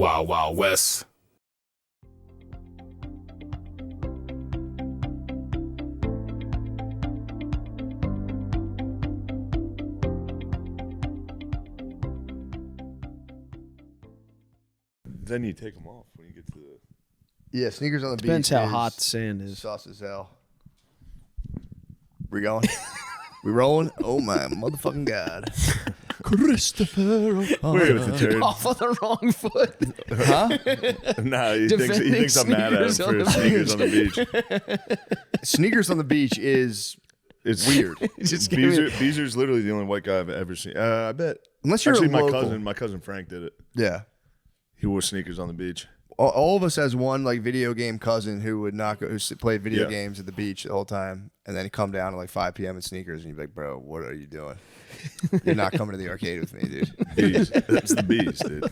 Wild Wild West. Then you take them off when you get to the... Yeah, sneakers on the beach. Depends how hot the sand is. Sauce as hell. We going? We rolling? Oh my motherfucking God. Christopher Wait with the turd. off on the wrong foot. Huh? Nah, he Defending thinks I'm mad at him sneakers on for the sneakers on the beach. Sneakers on the beach is It's weird. Just Beezer's literally the only white guy I've ever seen. I bet. Unless you're Actually, a local. my cousin Frank did it. Yeah. He wore sneakers on the beach. All of us has one like video game cousin who would not go, who played video Yeah. games at the beach the whole time, and then he'd come down at like 5 p.m. in sneakers, and you'd be like, "Bro, what are you doing? You're not coming to the arcade with me, dude." Bees. That's the bees, dude.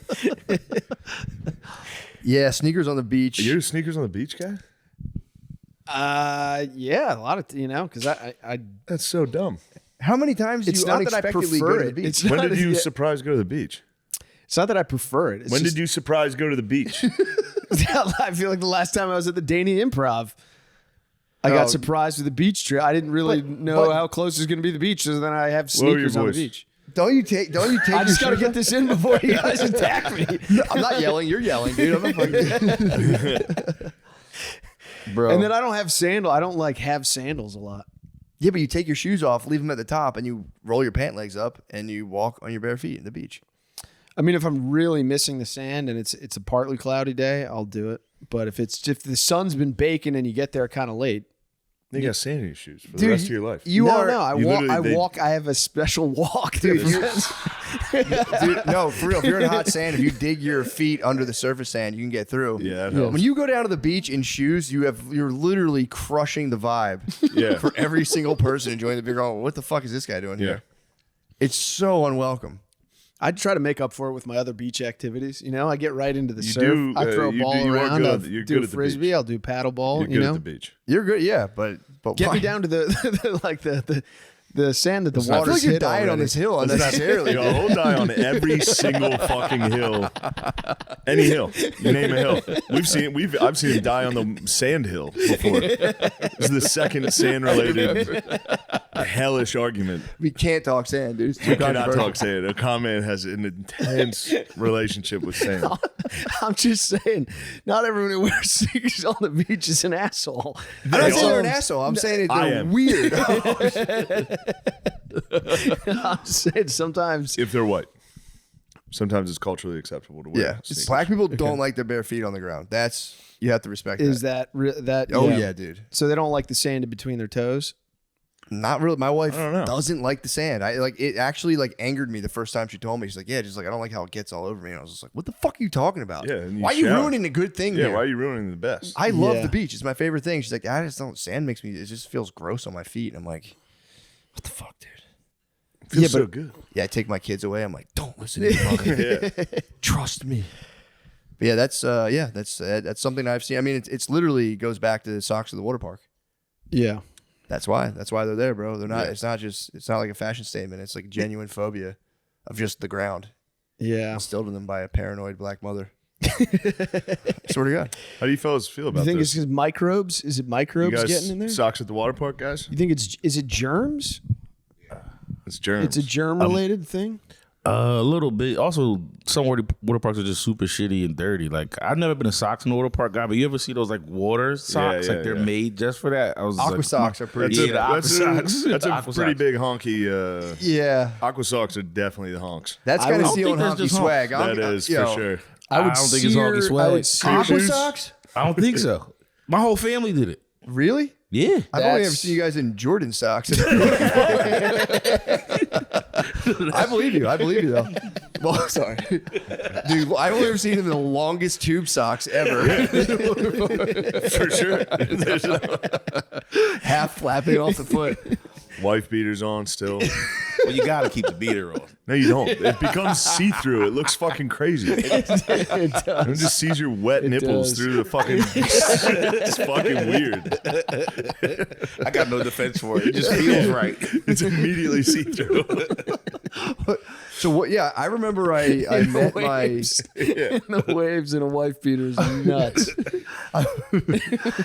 Yeah, sneakers on the beach. You're a sneakers on the beach guy? Yeah, a lot of because I That's so dumb. How many times do It's you not that I unexpectedly prefer go to the it. beach? It's When not- did you yeah. surprise go to the beach? It's not that I prefer it. It's When just, did you surprise go to the beach? I feel like the last time I was at the Danny Improv, I got surprised with the beach trip. I didn't really know how close is going to be the beach, so then I have What were your sneakers on the voice? beach. Don't you take? I just got to your get this in before you guys attack me. I'm not yelling. You're yelling, dude. I'm not fucking. Bro. And then I don't have sandal. I don't like have sandals a lot. Yeah, but you take your shoes off, leave them at the top, and you roll your pant legs up, and you walk on your bare feet in the beach. I mean, if I'm really missing the sand and it's a partly cloudy day, I'll do it. But if the sun's been baking and you get there kind of late, You got sand in your shoes for the rest of your life. You no, are no. I you walk. literally- I walk. I have a special walk. Dude, dude, no, for real. If you're in hot sand, if you dig your feet under the surface sand, you can get through. Yeah, that helps. When you go down to the beach in shoes, you're literally crushing the vibe. Yeah. For every single person enjoying the beer. Going, what the fuck is this guy doing Yeah. here? It's so unwelcome. I try to make up for it with my other beach activities. You know, I get right into the You surf. do, I throw a you ball do- you are around. good I'll at the- you're do good at the frisbee. beach. I'll do paddle ball. You're You good know, at the beach. You're good, yeah, but get why? me down to the sand that the I feel water's like you're hit dying on already. this hill unnecessarily. Yo, he'll die on every single fucking hill. Any hill. You name a hill. I've seen him die on the sand hill before. This is the second sand related hellish argument. We can't talk sand, dude. It's too We cannot controversial. talk sand. A comment has an intense relationship with sand. I'm just saying, not everyone who wears sneakers on the beach is an asshole. I'm not saying they're an Um, asshole. I'm saying I they're am. weird. I'm just saying sometimes. If they're white. Sometimes it's culturally acceptable to wear Yeah, sneakers. black people don't like their bare feet on the ground. That's you have to respect. Is that? that? Oh yeah, dude. So they don't like the sand in between their toes. Not really. My wife I don't know. doesn't like the sand. It actually angered me the first time she told me. She's like, yeah, just like I don't like how it gets all over me. And I was just like, what the fuck are you talking about? Yeah, and you why are you shower. ruining a good thing Yeah, here? why are you ruining the best? I love Yeah. the beach. It's my favorite thing. She's like, I just don't. Sand makes me. It just feels gross on my feet. And I'm like, what the fuck, dude? It feels Yeah, so but- good. Yeah, I take my kids away. I'm like, don't listen to your mother. Yeah. Trust me. But yeah, that's something I've seen. I mean, it's literally goes back to the socks of the water park. Yeah. That's why they're there, bro. They're not. Yeah. It's not like a fashion statement. It's like genuine phobia of just the ground Yeah. instilled in them by a paranoid black mother. Swear to God. How do you fellas feel You about think this? it's because microbes? Is it You microbes guys getting in there? socks at the water park, guys? You think is it germs? It's germs. It's a germ related thing. A little bit. Also, some water parks are just super shitty and dirty. Like, I've never been a socks in the water park guy, but you ever see those like water socks? yeah, like they're yeah. made just for that. I was Aqua like, socks are pretty. Yeah, the aqua socks. That's The a aqua pretty socks. big honky. Yeah, Aqua socks are definitely the honks. that's I kind of don't stealing think that's honky just swag. That is for sure. I don't think it's honky swag. I would sear Aqua shoes? socks? I don't think so. My whole family did it. Really? Yeah. I've only ever That's- seen you guys in Jordan socks. I believe you. I believe you, though. Well, sorry. Dude, I've only ever seen him in the longest tube socks ever. For sure. There's Half flapping off the foot. wife beaters on still. Well, you got to keep the beater on. No, you don't. It becomes see-through. It looks fucking crazy. It It does. just sees your wet nipples does. through the fucking. It's fucking weird. I got no defense for it. It just feels right. It's immediately see-through. So what? Yeah, I remember I met my In the waves in a wife beater is nuts.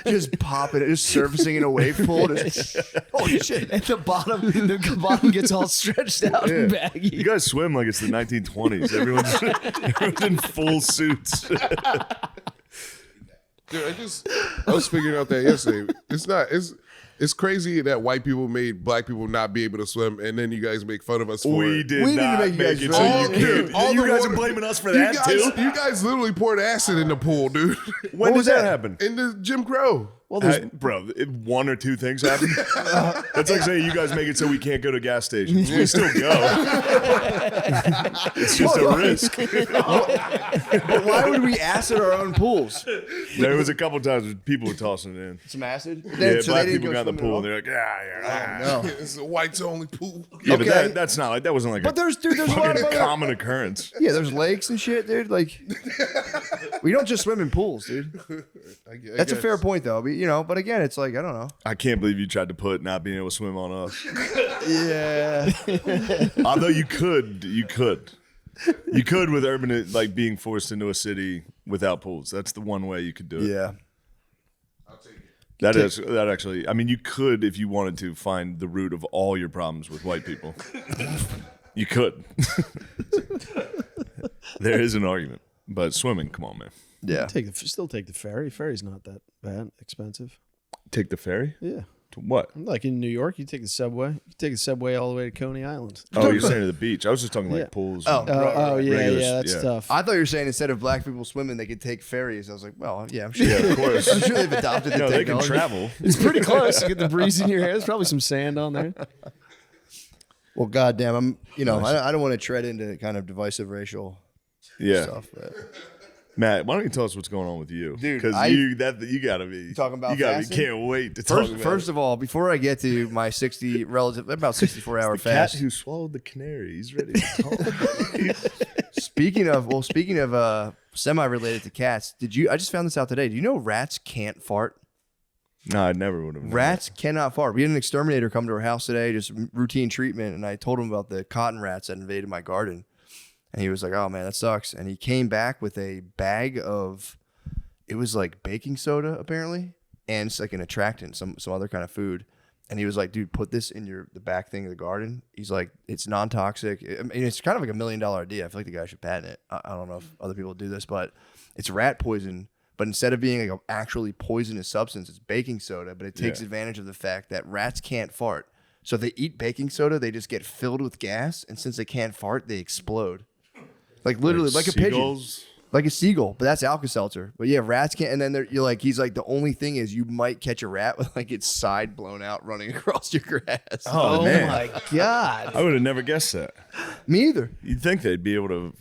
just popping it, just surfacing in a wave pool. Just, holy shit! At the bottom gets all stretched out and baggy. You guys swim like it's the 1920s. Everyone's in full suits. Dude, I was figuring out that yesterday. It's crazy that white people made black people not be able to swim, and then you guys make fun of us for We it. did We not didn't make make you it guys so swim. you Dude, can't. all You the guys water- are blaming us for You that guys, too. you guys literally poured acid in the pool, dude. When did that happen? In the Jim Crow. Well, Bro, one or two things happen. That's like saying you guys make it so we can't go to gas stations. We still go. It's just a risk. But why would we acid our own pools? There was a couple times when people were tossing it in. Some acid. Yeah, So black they didn't people go got in the swimming pool. at They're like, yeah. all? No. It's a whites only pool. Yeah, but Okay. that's not like that wasn't like But there's a lot fucking of other, common occurrence. yeah, there's lakes and shit, dude. Like, we don't just swim in pools, dude. I That's a guess. fair point, though. But again, it's like I don't know. I can't believe you tried to put not being able to swim on us. Yeah. Although you could with urban like being forced into a city without pools. That's the one way you could do it. Yeah. That actually. I mean, you could if you wanted to find the root of all your problems with white people. You could. There is an argument, but swimming. Come on, man. Yeah. Still take the ferry. Ferry's not that bad expensive. Take the ferry. Yeah. To what? Like in New York, you take the subway. You take the subway all the way to Coney Island. Oh, you're saying to the beach. I was just talking like Yeah. pools. Oh. and- Oh, yeah, Regular- that's yeah. tough. I thought you were saying instead of black people swimming, they could take ferries. I was like, well, yeah, I'm sure. Yeah, of course. I'm sure they've adopted the No, they can technology. travel. It's pretty close. You get the breeze in your hair. There's probably some sand on there. Well, goddamn, I don't want to tread into kind of divisive racial Yeah, stuff. But Matt, why don't you tell us what's going on with you? Dude, because you gotta be talking about you gotta be, fasting? can't wait to talk about first of all, before I get to my about 64 hour the cat fast. who swallowed the canary. He's ready to talk. Speaking of semi-related to cats, I just found this out today. Do you know rats can't fart? No, I never would have. Rats cannot fart. We had an exterminator come to our house today, just routine treatment, and I told him about the cotton rats that invaded my garden. And he was like, oh, man, that sucks. And he came back with a bag of, it was like baking soda, apparently, and it's like an attractant, some other kind of food. And he was like, dude, put this in the back thing of the garden. He's like, it's non-toxic. I mean, it's kind of like $1 million idea. I feel like the guy should patent it. I don't know if other people do this, but it's rat poison. But instead of being like an actually poisonous substance, it's baking soda. But it takes advantage of the fact that rats can't fart. So if they eat baking soda, they just get filled with gas. And since they can't fart, they explode. Like literally, like a pigeon. seagulls? Like a seagull, but that's Alka-Seltzer. But yeah, rats can't. And then he's like, the only thing is you might catch a rat with like its side blown out running across your grass. Oh, man. my God. I would have never guessed that. Me either. You'd think they'd be able to.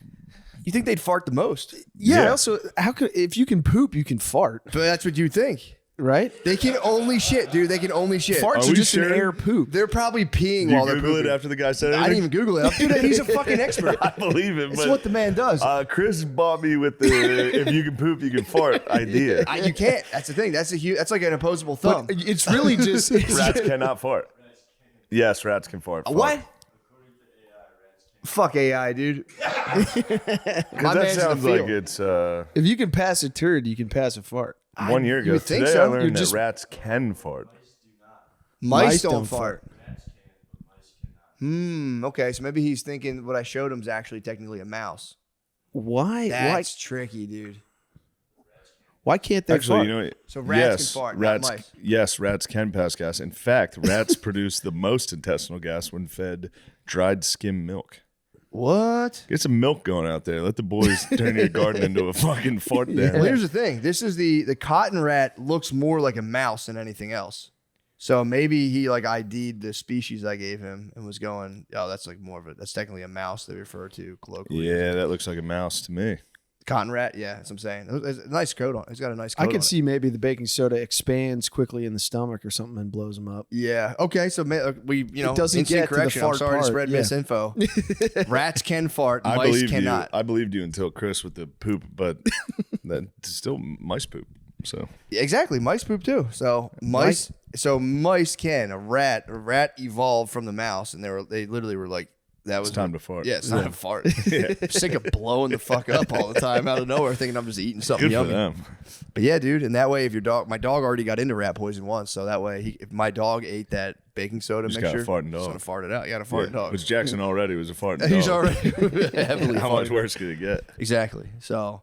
You think they'd fart the most? Yeah. Yeah. Also, if you can poop, you can fart, But that's what you think. right? They can only shit, dude. They can only shit. Farts Are are we just sure? an air poop. They're probably peeing Did you while they're Google pooping. it after the guy said it? I didn't even Google it. Dude, he's a fucking expert. I believe it. It's But what the man does. Chris bought me with the if you can poop, you can fart idea. You can't. That's the thing. That's like an opposable thumb. But it's really just Rats cannot fart. Yes, rats can fart. What? Fuck AI, dude. Because that man's in the sounds like field. it's if you can pass a turd, you can pass a fart. 1 year you ago. would think Today so. I You're learned that just- rats can fart. Mice don't don't fart. Okay, so maybe he's thinking what I showed him is actually technically a mouse. Why? That's tricky, dude. Why can't they Actually, fart? you know what? So rats can fart, not rats, mice. Yes, rats can pass gas. In fact, rats produce the most intestinal gas when fed dried skim milk. What? Get some milk going out there. Let the boys turn your garden into a fucking fart den. Well, here's the thing. This is the cotton rat looks more like a mouse than anything else. So maybe he like ID'd the species I gave him and was going, oh, that's like more of that's technically a mouse they refer to colloquially. Yeah, that looks like a mouse to me. Cotton rat, yeah, that's what I'm saying. It's a nice coat on. It's got a nice coat I on could it. see maybe the baking soda expands quickly in the stomach or something and blows them up. Yeah. Okay. So we, It doesn't instant get to the correction. I'm fart sorry to part, spread yeah. misinfo. Rats can fart. I Mice believed cannot. you. I believed you until Chris with the poop, but that's still mice poop. So Exactly. Mice poop too. So mice can. A rat evolved from the mouse, and they literally were like That was It's time to fart. Yeah, it's not a fart. I'm sick of blowing the fuck up all the time out of nowhere, thinking I'm just eating something Good yummy. for them. But yeah, dude, and that way, if my dog already got into rat poison once, so that way, if my dog ate that baking soda Just mixture, got a farting dog. he's gonna fart it out. You got a farting dog. Which Jackson already was a farting dog. He's already heavily How much farting. worse could it get? Exactly. So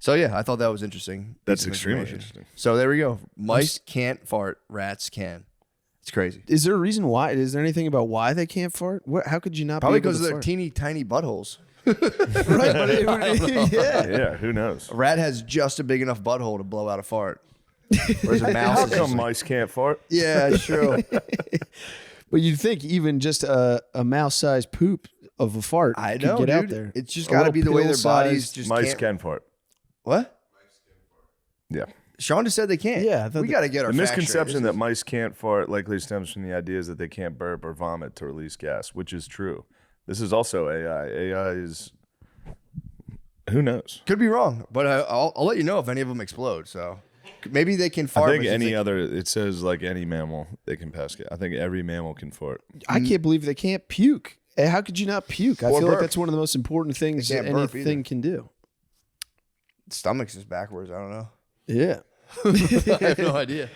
yeah, I thought that was interesting. That's Piece of extremely information. interesting. So there we go. Mice can't fart. Rats can. It's crazy. Is there a reason why? Is there anything about why they can't fart? How could you not? Probably be able because to of their fart? teeny tiny buttholes. Right, but yeah. Yeah, who knows? A rat has just a big enough butthole to blow out a fart. Whereas a mouse How is just come like, mice can't fart? yeah, true. But you'd think even just a mouse-sized poop of a fart I could know, get dude. out there. It's just A got to little be the way their pill-sized- bodies just Mice can't. can fart. What? Yeah. Sean just said they can't. Yeah, I thought we that- got to get our The facts straight. misconception This that mice can't fart likely stems from the ideas that they can't burp or vomit to release gas, which is true. This is also AI. AI is, who knows? could be wrong, but I'll let you know if any of them explode. So maybe they can fart. I think but any they- other, it says like any mammal, they can pass gas. I think every mammal can fart. I can't believe they can't puke. How could you not puke? I Or feel like burp. that's one of the most important things They that can't burp anything either. can do. stomach's just backwards. I don't know. Yeah. I have no idea.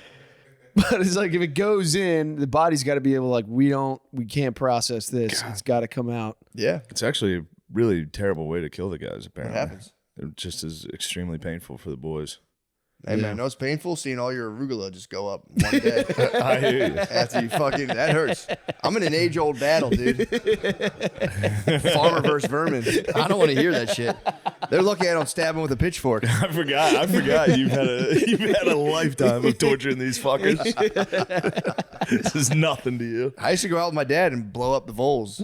But it's like if it goes in, the body's got to be able to we can't process this. It's got to come out. Yeah, It's actually a really terrible way to kill the guys, it apparently. happens. It just is extremely painful for the boys. Hey man, no, it's painful seeing all your arugula just go up one day I hear you. after you fucking. That hurts. I'm in an age-old battle, dude. Farmer versus vermin. I don't want to hear that shit. They're lucky I don't stab them with a pitchfork. I forgot you've had a lifetime of torturing these fuckers. This is nothing to you. I used to go out with my dad and blow up the voles.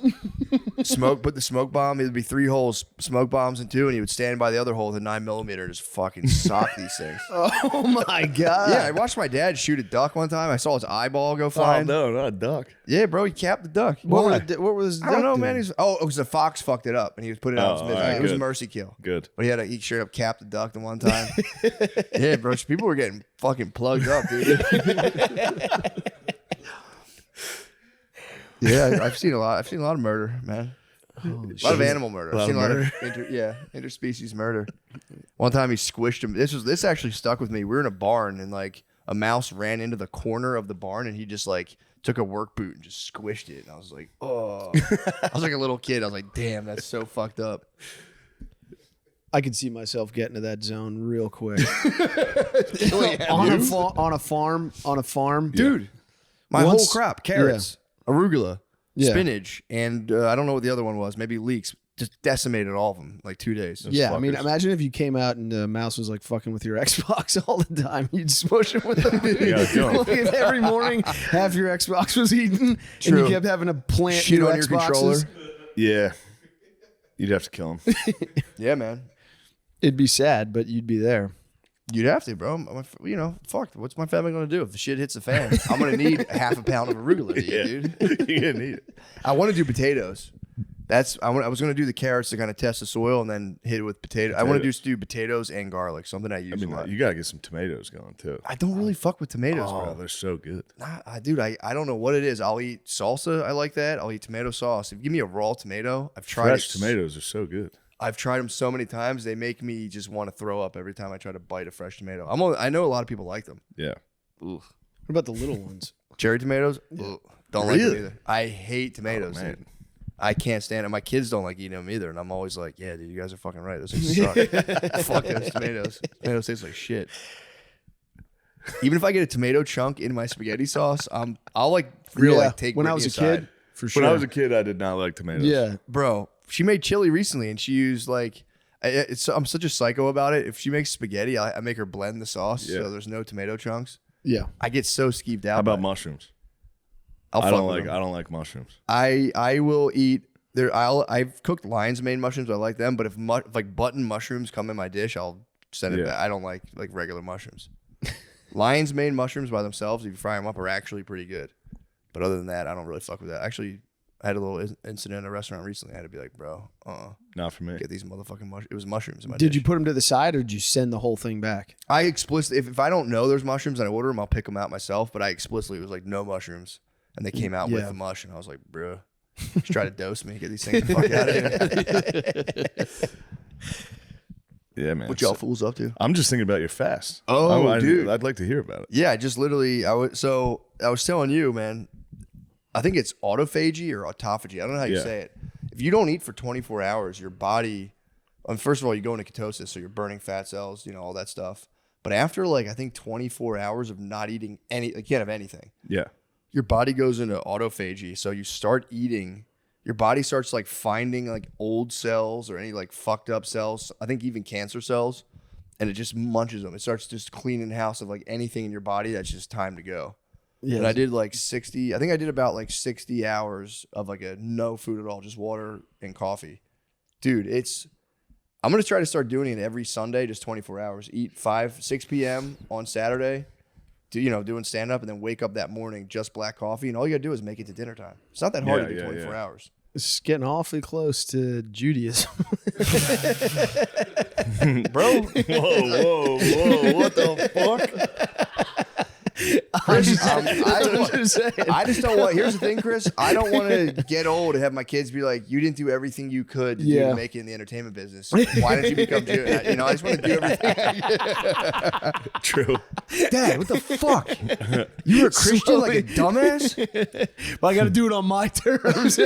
Put the smoke bomb. It would be 3 holes, smoke bombs in 2, and he would stand by the other hole with a 9mm and just fucking sock these things. Oh my God. Yeah, I watched my dad shoot a duck one time. I saw his eyeball go flying. Oh, no, not a duck. Yeah, bro, he capped the duck. What was I don't know, man. It was a fox fucked it up, and he was putting it out. Oh, His all right, it was a good. mercy kill. Good. But he straight up capped the duck the one time. Yeah, bro, people were getting fucking plugged up, dude. Yeah, I've seen a lot. I've seen a lot of murder, man. A lot of animal murder. I've seen a lot of interspecies murder. One time he squished him. This actually stuck with me. We were in a barn and like a mouse ran into the corner of the barn and he just like took a work boot and just squished it. And I was like, oh. I was like a little kid. I was like, damn, that's so fucked up. I could see myself getting to that zone real quick. Killing on a farm, dude. My Once- whole crop: carrots, arugula, Yeah. spinach, and I don't know what the other one was. Maybe leeks. Just decimated all of them like 2 days. Yeah, I mean, fuckers. imagine if you came out and the mouse was like fucking with your Xbox all the time. You'd smush it with them. gotta kill 'em. Like, if every morning half your Xbox was eaten, and True. you kept having to plant Shit new on your Xboxes. controller. Yeah. You'd have to kill him. Yeah, man. It'd be sad, but you'd be there. You'd have to, bro. Fuck. What's my family gonna do if the shit hits the fan? I'm gonna need a half a pound of arugula to eat, dude. You're gonna need it. I want to do potatoes. I was gonna do the carrots to kind of test the soil and then hit it with potato. I want to do potatoes and garlic, something I use I mean, a lot. you gotta get some tomatoes going too. I don't really fuck with tomatoes, Oh, bro. they're so good. Nah, dude, I don't know what it is. I'll eat salsa. I like that. I'll eat tomato sauce. If you give me a raw tomato, I've tried Fresh it. tomatoes are so good. I've tried them so many times. They make me just want to throw up every time I try to bite a fresh tomato. I know a lot of people like them. Yeah. Ugh. What about the little ones? Cherry tomatoes? Ugh. Don't like them Really? either. I hate tomatoes, Oh, man. dude. I can't stand it. My kids don't like eating them either. And I'm always like, yeah, dude, you guys are fucking right. Those things suck. Fuck those tomatoes. Tomatoes taste like shit. Even if I get a tomato chunk in my spaghetti sauce, I'll like take when I Brittany was a aside. kid, for sure. When I was a kid, I did not like tomatoes. yeah, Bro, she made chili recently and she used like I'm such a psycho about it. If she makes spaghetti, I make her blend the sauce Yeah. so there's no tomato chunks. yeah. I get so skeeved out. How about by it. mushrooms? I'll I fuck don't with like. them. I don't like mushrooms. I will eat there. I've cooked lion's mane mushrooms. I like them, but if like button mushrooms come in my dish, I'll send it Yeah. back. I don't like regular mushrooms. Lion's mane mushrooms by themselves, if you fry them up, are actually pretty good. But other than that, I don't really fuck with that. Actually, I had a little incident in a restaurant recently. I had to be like, bro, Not for me. get these motherfucking mushrooms. It was mushrooms in my Did dish. you put them to the side or did you send the whole thing back? I explicitly, if I don't know there's mushrooms and I order them, I'll pick them out myself. But I explicitly was like, no mushrooms. And they came out with Yeah. the mush. And I was like, bruh. Just try to dose me, get these things the fuck out of here. Yeah, man. What y'all fools up to? I'm just thinking about your fast. Oh, dude. I'd like to hear about it. Yeah, I just literally, I was telling you, man, I think it's autophagy or autophagy. I don't know how you say it. If you don't eat for 24 hours, your body, first of all, you go into ketosis, so you're burning fat cells, you know, all that stuff. But after like, I think 24 hours of not eating you can't have anything. Yeah. Your body goes into autophagy. So you start eating, your body starts like finding like old cells or any like fucked up cells. I think even cancer cells, and it just munches them. It starts just cleaning house of like anything in your body that's just time to go. Yeah. And I did like 60, I think I did about like 60 hours of like a no food at all, just water and coffee. Dude, I'm going to try to start doing it every Sunday, just 24 hours. Eat 6 p.m. on Saturday, doing stand up, and then wake up that morning, just black coffee. And all you got to do is make it to dinner time. It's not that hard to do 24 hours. It's getting awfully close to Judaism. Bro. Whoa. What the fuck? I just don't want. Here's the thing, Chris. I don't want to get old and have my kids be like, "You didn't do everything you could to make it in the entertainment business. Why didn't you become Jewish?" I just want to do everything. True. Dad, what the fuck? You were a Christian like a dumbass? But I got to do it on my terms.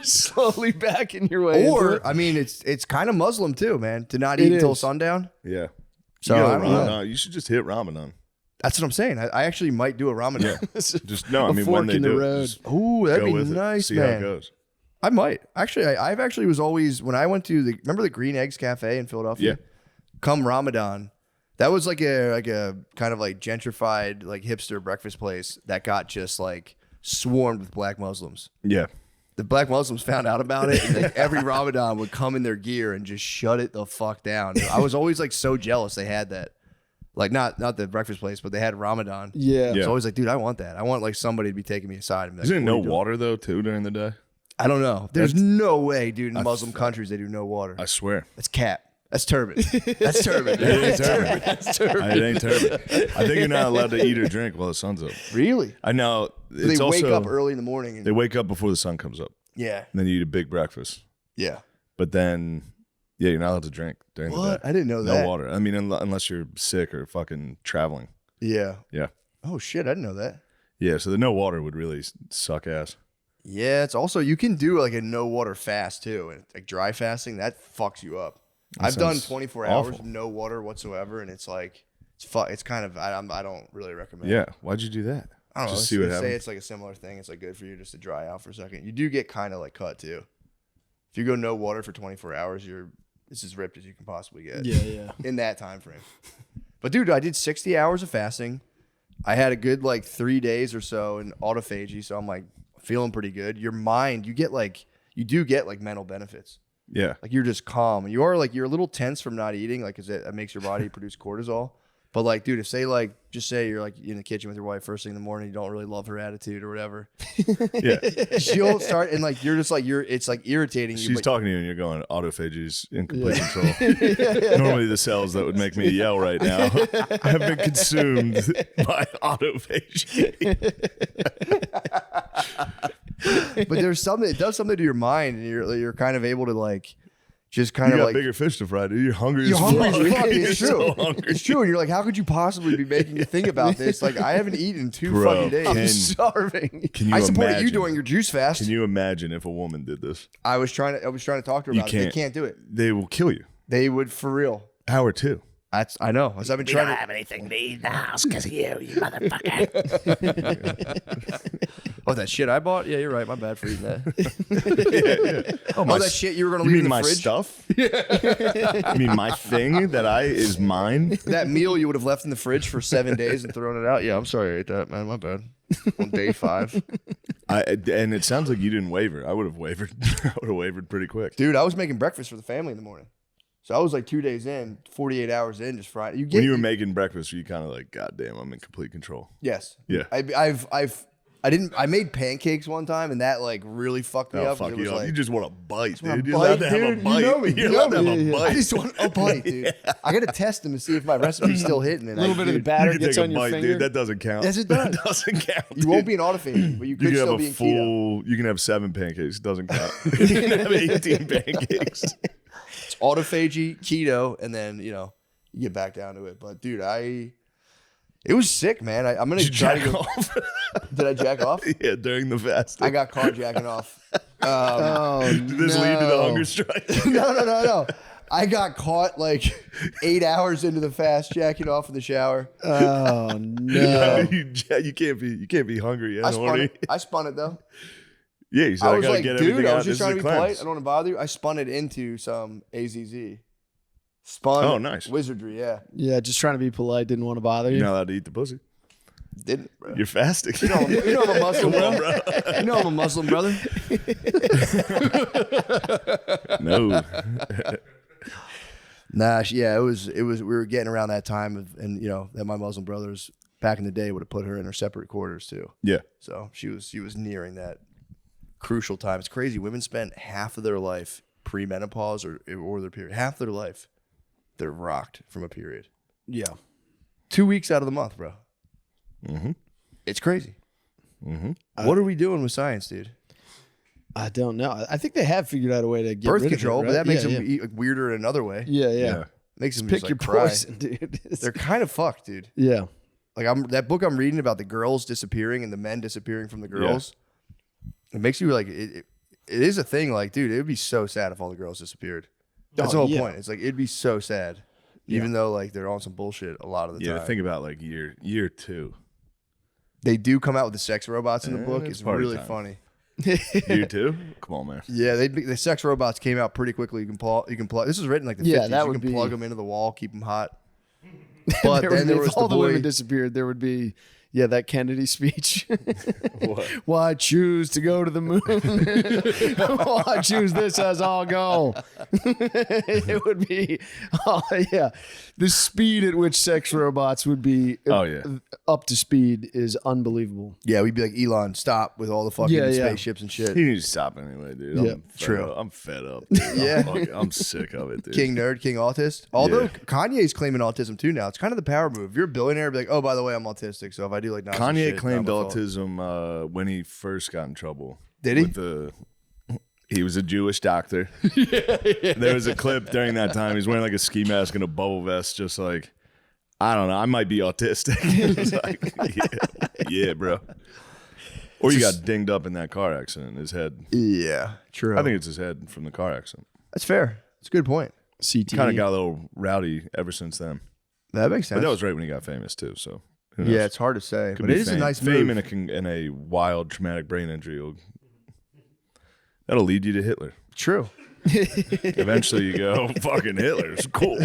Slowly backing your way. Or I mean, it's kind of Muslim too, man, to not eat until sundown. Yeah. So I don't know. You should just hit Ramadan. That's what I'm saying. I actually might do a Ramadan. Just when they do it, ooh, that'd be nice, see man. how it goes. I might actually. I've actually was always when I went to remember the Green Eggs Cafe in Philadelphia. Yeah. Come Ramadan, that was like a kind of like gentrified like hipster breakfast place that got just like swarmed with black Muslims. Yeah. The black Muslims found out about it, and like every Ramadan would come in their gear and just shut it the fuck down. I was always like so jealous they had that. Like not the breakfast place, but they had Ramadan. Yeah. So I was like, dude, I want that. I want like somebody to be taking me aside and be like, Isn't it no water though too during the day? I don't know. There's no way, dude. In Muslim countries, they do no water. I swear. That's cap. That's turban. That's turban. It ain't turban. It ain't turban. I think you're not allowed to eat or drink while the sun's up. Really? I know. They wake up early in the morning. They wake up before the sun comes up. Yeah. And then you eat a big breakfast. Yeah. But then, you're not allowed to drink during the day. I didn't know that. No water. I mean, unless you're sick or fucking traveling. Yeah. Yeah. Oh, shit. I didn't know that. Yeah. So the no water would really suck ass. Yeah. It's also, you can do like a no water fast too. And like dry fasting, that fucks you up. I've done 24 hours of no water whatsoever. And it's like, it's kind of, I don't really recommend it. Yeah. Why'd you do that? I don't know. Just see what happens. Say it's like a similar thing. It's like good for you just to dry out for a second. You do get kind of like cut too. If you go no water for 24 hours, it's as ripped as you can possibly get. Yeah. In that time frame. But dude, I did 60 hours of fasting. I had a good like 3 days or so in autophagy, so I'm like feeling pretty good. Your mind, you do get like mental benefits. Yeah. Like you're just calm. You're a little tense from not eating, like because it makes your body produce cortisol. But like, dude, if just say you're like in the kitchen with your wife first thing in the morning, you don't really love her attitude or whatever. Yeah. She'll start and like you're just like it's like irritating you. She's talking to you and you're going, autophagy's in complete control. Normally the cells that would make me yell right now have been consumed by autophagy. But there's something, it does something to your mind, and you're kind of able to like just kind of got like bigger fish to fry, dude. You're hungry as hungry fuck. as fuck. It's You're true. so hungry. It's true. And you're like, how could you possibly be making you think about this? Like, I haven't eaten in 2 Bro, fucking days. I'm starving. Can you I support imagine? you doing your juice fast. Can you imagine if a woman did this? I was trying to talk to her about it. They can't do it. They will kill you. They would for real. Hour 2. I know. As I've been trying to have anything to eat in the house because of you motherfucker. Oh, that shit I bought? Yeah, you're right. My bad for eating that. Oh, that shit you were going to You leave mean in the my fridge? stuff? You mean my thing that is mine? That meal you would have left in the fridge for 7 days and thrown it out? Yeah, I'm sorry I ate that, man. My bad. On day 5. And it sounds like you didn't waver. I would have wavered. I would have wavered pretty quick. Dude, I was making breakfast for the family in the morning. So I was like 2 days in, 48 hours in, just fried. When you were making breakfast, were you kind of like, God damn, I'm in complete control? Yes. Yeah. I I made pancakes one time, and that like really fucked me up. Fuck It you was up. like, You just want a bite, want a dude. You're allowed bite, to have a dude. bite. You know me. You're You allowed know to have me. a bite. I just want a bite, dude. I gotta test them to see if my recipe's still hitting. A little bit of the You batter can gets take a on your bite, finger. dude. That doesn't count. Yes, it does. That doesn't count. You won't be an autophagy, but you You could can still have be a in keto. full. You can have 7 pancakes. It doesn't count. You can have 18 pancakes. It's autophagy, keto, and then you get back down to it. But dude, it was sick, man. I'm gonna Did you try to jack go. off? Did I jack off? Yeah, during the fast. I got caught jacking off. Did this lead to the hunger strike? No. I got caught like 8 hours into the fast jacking off in the shower. Oh no! You can't be hungry and horny. I spun it though. Yeah, you said I I was gotta like, get dude, everything I out. was just This trying is to a be polite. cleanse. I don't want to bother you. I spun it into some AZZ. Spun. Oh, nice. Wizardry, yeah. Yeah, just trying to be polite. Didn't want to bother you. You're not allowed to eat the pussy. Didn't, bro. You're fasting. You know I'm a Muslim, bro. You know I'm a Muslim, brother. No. Nah, it was. We were getting around that time, and that my Muslim brothers back in the day would have put her in her separate quarters too. Yeah. So she was nearing that crucial time. It's crazy. Women spend half of their life pre-menopause or their period. Half their life, they're rocked from a period. Yeah. 2 weeks out of the month, bro. Mm-hmm. It's crazy. Mm-hmm. What are we doing with science, dude? I don't know. I think they have figured out a way to get Birth rid control, of it, but right? that makes yeah, them weirder in another way. Yeah, yeah. Yeah. Makes them Pick just, your like, cry. poison, dude. They're kind of fucked, dude. Yeah. Like that book I'm reading about the girls disappearing and the men disappearing from the girls. It makes you like it is a thing. Like, dude, it would be so sad if all the girls disappeared. That's the whole point. It's like it'd be so sad, even though like they're on some bullshit a lot of the time. Yeah, think about like year 2. They do come out with the sex robots in the book. it's It's party really time. funny. Year 2? Come on, man. Yeah, the sex robots came out pretty quickly. You can plug. This was written like the 50s. Yeah, that you would can be- plug them into the wall, keep them hot. But then there if was all the the boy. women disappeared, there would be that Kennedy speech. What? Why choose to go to the moon? Why choose this as our goal? It would be, the speed at which sex robots would be up to speed is unbelievable. Yeah, we'd be like, Elon, stop with all the fucking Yeah, yeah. spaceships and shit. He needs to stop anyway, dude. Yeah, I'm fed up. Dude. Yeah. I'm sick of it, dude. King nerd, king autist. Although Yeah. Kanye's claiming autism too now. It's kind of the power move. If you're a billionaire, be like, oh, by the way, I'm autistic. So if I do like Nazi Kanye shit, claimed not my fault. autism when he first got in trouble. Did he? He was a Jewish doctor. There was a clip during that time. He's wearing like a ski mask and a bubble vest, just like, I don't know, I might be autistic. It's like, yeah, bro. Or you got dinged up in that car accident. His head. Yeah, true. I think it's his head from the car accident. that's fair. That's a good point. CT. Kind of got a little rowdy ever since then. That makes sense. But that was right when he got famous too. So who knows? yeah, it's hard to say, Could but be it is a fame. nice fame move. and a wild traumatic brain injury. That'll lead you to Hitler. True. Eventually, you go, "Fucking Hitler's cool."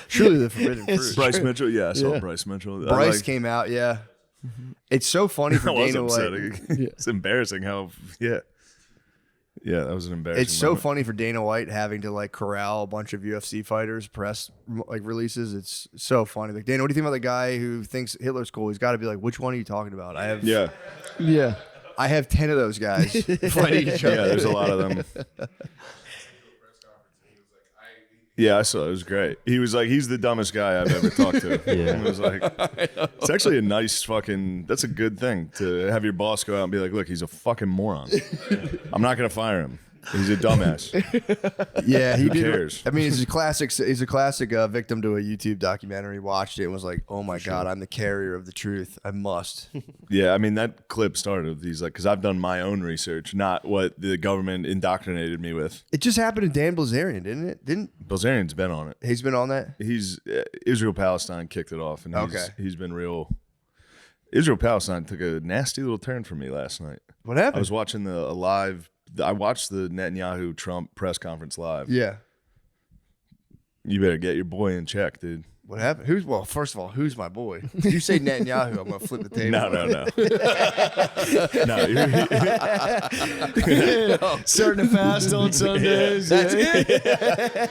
Truly the forbidden fruit. Bryce Mitchell, I saw Yeah. Bryce Mitchell. Bryce came out, yeah. It's so funny for That was Dana White. upsetting. It's embarrassing how, yeah, that was an embarrassing. It's so moment. funny for Dana White having to like corral a bunch of UFC fighters press like releases. It's so funny. Like, Dana, what do you think about the guy who thinks Hitler's cool? He's got to be like, which one are you talking about? I have Yeah. I have 10 of those guys fighting each other. Yeah, there's a lot of them. Yeah, I saw it. It was great. He was like, he's the dumbest guy I've ever talked to. Yeah. It was like, it's actually a nice that's a good thing to have your boss go out and be like, look, he's a fucking moron. I'm not going to fire him. He's a dumbass. Yeah, he Who did. cares? I mean, he's a classic. He's a classic victim to a YouTube documentary. Watched it and was like, "Oh my god, I'm the carrier of the truth. I must." Yeah, I mean, that clip started with these, like, because I've done my own research, not what the government indoctrinated me with. It just happened to Dan Bilzerian, didn't it? Didn't Bilzerian's been on it. he's been on that? He's Israel-Palestine kicked it off, and Okay. he's been real. Israel-Palestine took a nasty little turn for me last night. What I happened? was watching I watched the Netanyahu-Trump press conference live. Yeah. You better get your boy in check, dude. What happened? First of all, who's my boy? If you say Netanyahu, I'm gonna flip the table. No. No. Starting to fast on Sundays. That's it.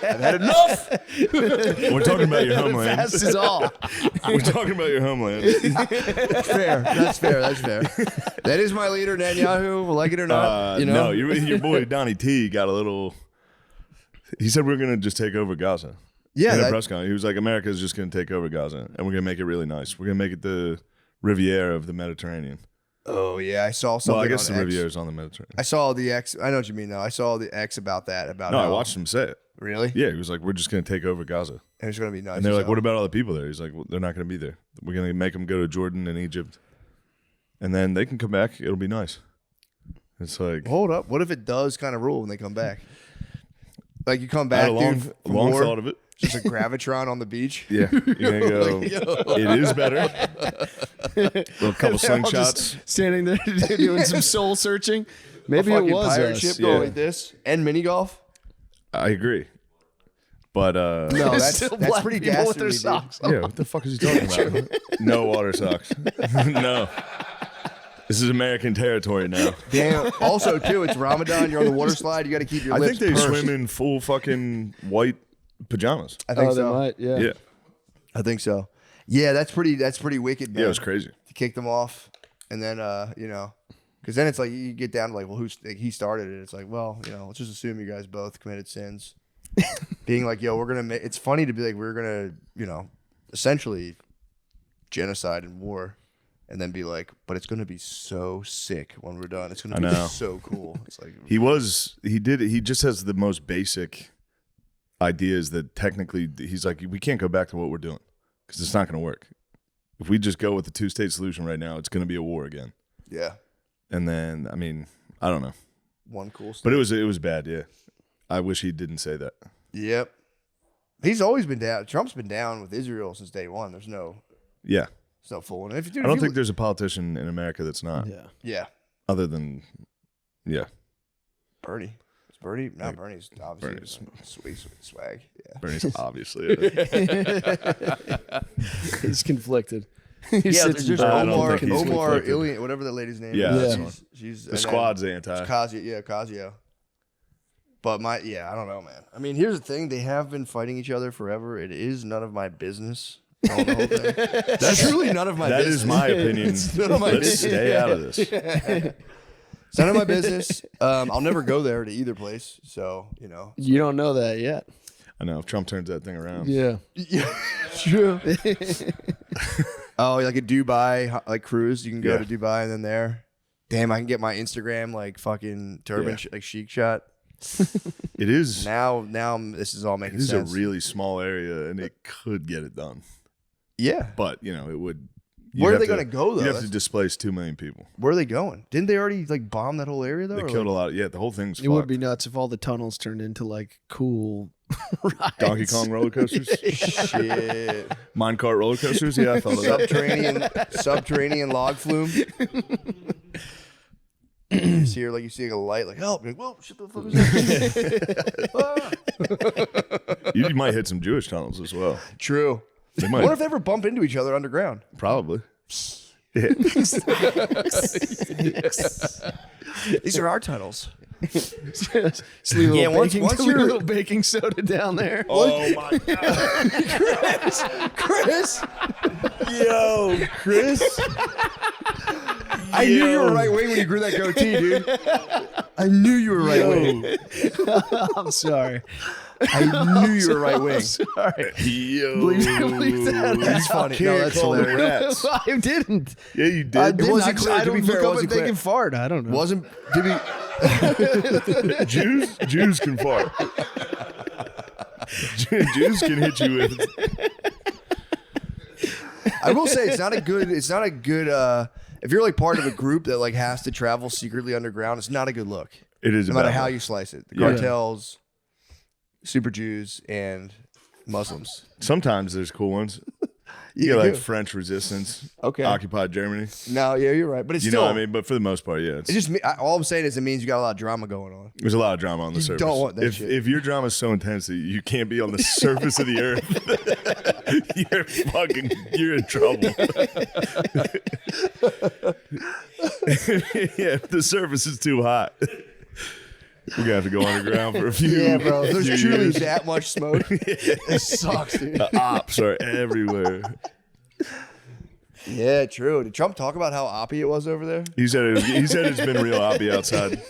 I've had enough. We're talking about your homeland. Fast is all. We're talking about your homeland. Fair. That's fair. That is my leader, Netanyahu. Like it or not, No, your boy Donnie T got a little. He said we're gonna just take over Gaza. Yeah, in a press conference, he was like, "America is just gonna take over Gaza, and we're gonna make it really nice. We're gonna make it the Riviera of the Mediterranean." Oh yeah, I saw something. Well, I guess on the X. Riviera is on the Mediterranean. I saw the X. I know what you mean though. I saw the X about that. No, I watched him say it. Really? Yeah, he was like, "We're just gonna take over Gaza," And it's gonna be nice. and they're like, "What about all the people there?" He's like, well, "They're not gonna be there. We're gonna make them go to Jordan and Egypt, and then they can come back. It'll be nice." It's like, Hold up. What if it does kind of rule when they come back? Like you come I had back, a dude. from long war, thought of it. Just a gravitron on the beach. Yeah, you're gonna go. It is better. A couple They're all just slingshots. standing there doing some soul searching. Maybe a it fucking was pirate us. ship yeah. going like this and mini golf. I agree, but No, that's Still that's black pretty people with their dastardly, dude. socks on. yeah, what the fuck is he talking about? No water socks. No. This is American territory now. Damn. Also, too, it's Ramadan. You're on the water slide. You got to keep your I lips think they pursed. swim in full fucking white pajamas. I think Oh, they so. might. Yeah. Yeah. I think so. Yeah, that's pretty wicked, man. Yeah, it was crazy. To kick them off, and then because then it's like you get down to like, well, he started it. It's like, well, let's just assume you guys both committed sins. Being like, yo, we're gonna make. It's funny to be like, we're gonna, essentially genocide and war. And then be like, but it's gonna be so sick when we're done. It's gonna be so cool. It's like He just has the most basic ideas that technically he's like, we can't go back to what we're doing because it's not gonna work. If we just go with the 2-state solution right now, it's gonna be a war again. yeah, And then, I mean, I don't know, one cool stuff. but it was bad. Yeah, I wish he didn't say that. Yep, he's always been down. Trump's been down with Israel since day one. There's no fooling. If you I don't think there's a politician in America that's not. Yeah. Yeah, Other than, yeah, Bernie. It's Bernie. Not Bernie's obviously Bernie's- sweet swag. Yeah. Bernie's obviously. He's conflicted. Yeah, there's I don't Omar think he's conflicted. Ilian, whatever that lady's name Yeah, is. that's Yeah. one. She's The squad's anti. Casio. But I don't know, man. I mean, here's the thing: they have been fighting each other forever. It is none of my business. On the whole thing. That's truly none of my That business. is my opinion. none of my Let's business. stay out of this. It's none of my business. I'll never go there to either place. So You don't know that yet. I know if Trump turns that thing around. Yeah. Yeah. True. Oh, like a Dubai like cruise. You can go Yeah. to Dubai and then there. Damn, I can get my Instagram like fucking turban Yeah. like chic shot. It is. Now this is all making This is sense. a really small area, and it could get it done. Yeah. But it would. Where are they going to go though? You'd have to displace 2 million people. Where are they going? Didn't they already like bomb that whole area though? They or, killed a like- lot. Yeah, the whole thing's It would fucked. be nuts if all the tunnels turned into like cool rides. Donkey Kong roller coasters, Shit. minecart roller coasters. Yeah, I thought of that. Subterranean log flume. You see her like you see a light like help. You're like, whoa, shit, the fuck is that? You might hit some Jewish tunnels as well. True. They I might wonder if they ever bump into each other underground. probably. Yeah. These are our tunnels. Just leave a Yeah, little once baking, leave a you're- little baking soda down there. Oh my god, Chris. yo, Chris. I knew you were right wing when you grew that goatee, dude. I knew you were right wing. I'm sorry. I knew you were right wing. Sorry. Yo, Leave that That's funny. No, that's call them hilarious. rats. I didn't. Yeah, you did. I It didn't. wasn't clear. I To don't be fair, look it up wasn't and they clear. can fart. I don't know. Wasn't to be Jews can fart. Jews can hit you with. I will say it's not a good if you're like part of a group that like has to travel secretly underground, it's not a good look. It is No a matter bad how look. you slice it. The Yeah. cartels, super Jews, and Muslims. Sometimes there's cool ones. You You get like do. French resistance. Okay. Occupied Germany. No, yeah, you're right. But it's You still know what I mean? But for the most part, yeah. it's just all I'm saying is it means you got a lot of drama going on. There's a lot of drama on the surface. don't want that if, shit. If your drama is so intense that you can't be on the surface of the earth, You're in trouble. Yeah, if the surface is too hot, we're gonna have to go underground for a few. Yeah, bro. If there's few truly years. that much smoke, it sucks, dude. The ops are everywhere. Yeah, true. Did Trump talk about how oppy it was over there? He said it's been real oppy outside.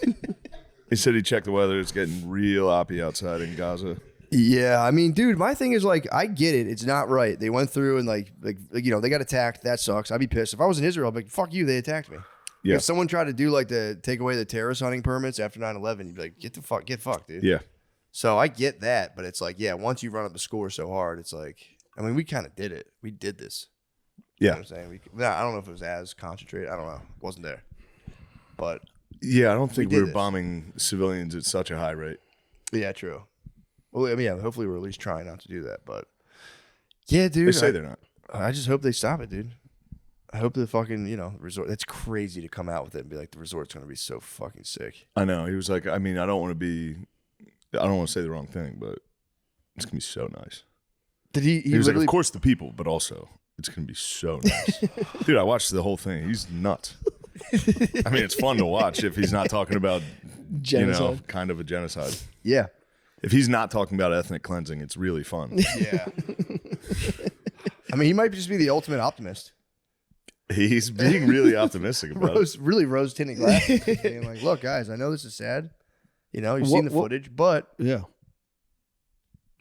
He said he checked the weather. It's getting real oppy outside in Gaza. Yeah, I mean, dude, my thing is like, I get it. It's not right. They went through and like you know, they got attacked. That sucks. I'd be pissed if I was in Israel. I'd be like, fuck you. They attacked me. Yeah. If someone tried to do like the take away the terrorist hunting permits after 9/11, you'd be like, get fucked, dude. Yeah. So I get that, but it's like, yeah, once you run up the score so hard, it's like, I mean, we kind of did it. We did this. You know Yeah. what I'm saying? I don't know if it was as concentrated. I don't know. Wasn't there. But Yeah, I don't think did we're this. bombing civilians at such a high rate. yeah, true. Well, I mean, yeah, hopefully we're at least trying not to do that. But yeah, dude. They say they're not. I just hope they stop it, dude. I hope the fucking, you know, resort. That's crazy to come out with it and be like, the resort's going to be so fucking sick. I know. He was like, I mean, I don't want to say the wrong thing, but it's going to be so nice. Did he He was like, literally, of course the people, but also it's going to be so nice. Dude, I watched the whole thing. He's nuts. I mean, it's fun to watch if he's not talking about, Genocide. kind of a genocide. yeah. If he's not talking about ethnic cleansing, it's really fun. Yeah. I mean, he might just be the ultimate optimist. He's being really optimistic about it. Rose tinted glasses. Being like, look, guys, I know this is sad. You know, you've seen the footage, but Yeah.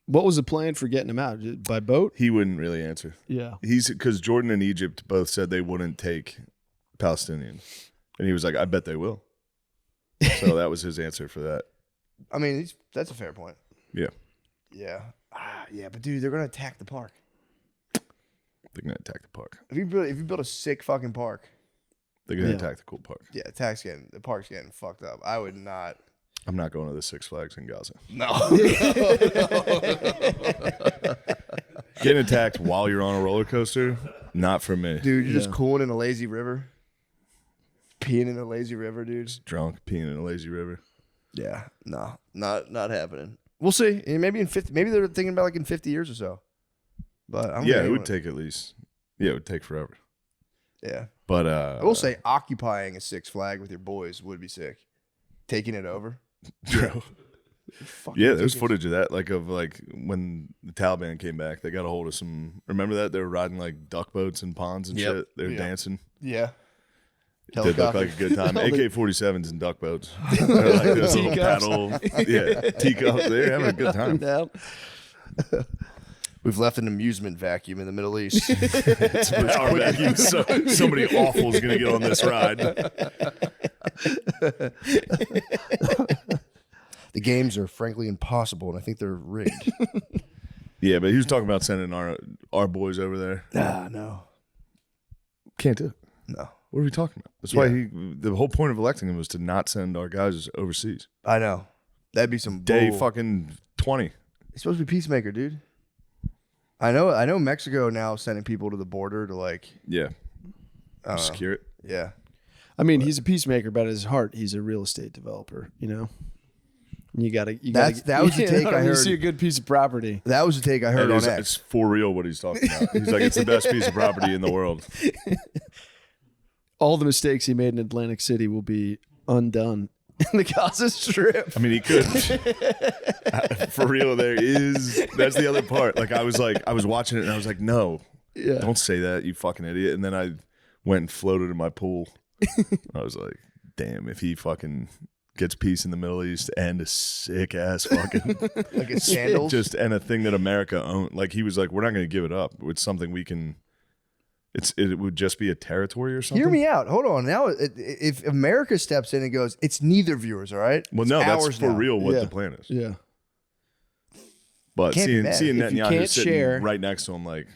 What was the plan for getting him out? By boat? He wouldn't really answer. Yeah. Because Jordan and Egypt both said they wouldn't take Palestinians. And he was like, I bet they will. So that was his answer for that. I mean, that's a fair point. Yeah. Yeah. Yeah, but dude, they're going to attack the park. They're going to attack the park. If you build a sick fucking park, They're going to Yeah. attack the cool park. yeah, the park's getting fucked up. I would not. I'm not going to the Six Flags in Gaza. No. Getting attacked while you're on a roller coaster, not for me. Dude, you're just cooling in a lazy river. Peeing in a lazy river, dude. Drunk, peeing in a lazy river. Yeah, no, not happening. We'll see. And maybe in 50, maybe they're thinking about like in 50 years or so. But I don't Yeah, think it would anyone- take at least. Yeah, it would take forever. Yeah, But I will say occupying a Six Flag with your boys would be sick. Taking it over. Bro. Fucking Yeah, there's tickets. footage of that, like when the Taliban came back, they got a hold of some. Remember that they were riding like duck boats and ponds and Yep. shit. They were Yeah. dancing. Yeah. Did look Helicopter. like a good time. AK-47s and duck boats. They're like this little paddle. Yeah, teacups. They're having a good time. Yeah. We've left an amusement vacuum in the Middle East. It's a power vacuum. So somebody awful is going to get on this ride. The games are frankly impossible, and I think they're rigged. Yeah, but he was talking about sending our boys over there. No. Can't do it. No. What are we talking about? That's why the whole point of electing him was to not send our guys overseas. I know. That'd be some Day bull. fucking 20. He's supposed to be peacemaker, dude. I know Mexico now sending people to the border to like, Yeah. Secure it. yeah. I mean, he's a peacemaker, but at his heart, he's a real estate developer, you know? You gotta That was the you know take what I mean? You heard. see a good piece of property. That was the take I heard on It's X. for real what he's talking about. He's like, it's the best piece of property in the world. All the mistakes he made in Atlantic City will be undone in the Gaza Strip. I mean, he could. For real, that's the other part. Like, I was watching it and I was like, no, Yeah. don't say that, you fucking idiot. And then I went and floated in my pool. I was like, damn, if he fucking gets peace in the Middle East and a sick ass fucking Like a sandals. and a thing that America owned. Like, he was like, we're not going to give it up. It's something we can. It would just be a territory or something. Hear me out. Hold on. Now, if America steps in and goes, it's neither of yours, all right? Well, It's no, that's ours for now. real what Yeah. the plan is. Yeah. But Can't be seeing bad. If you Netanyahu can't sitting share- right next to him, like,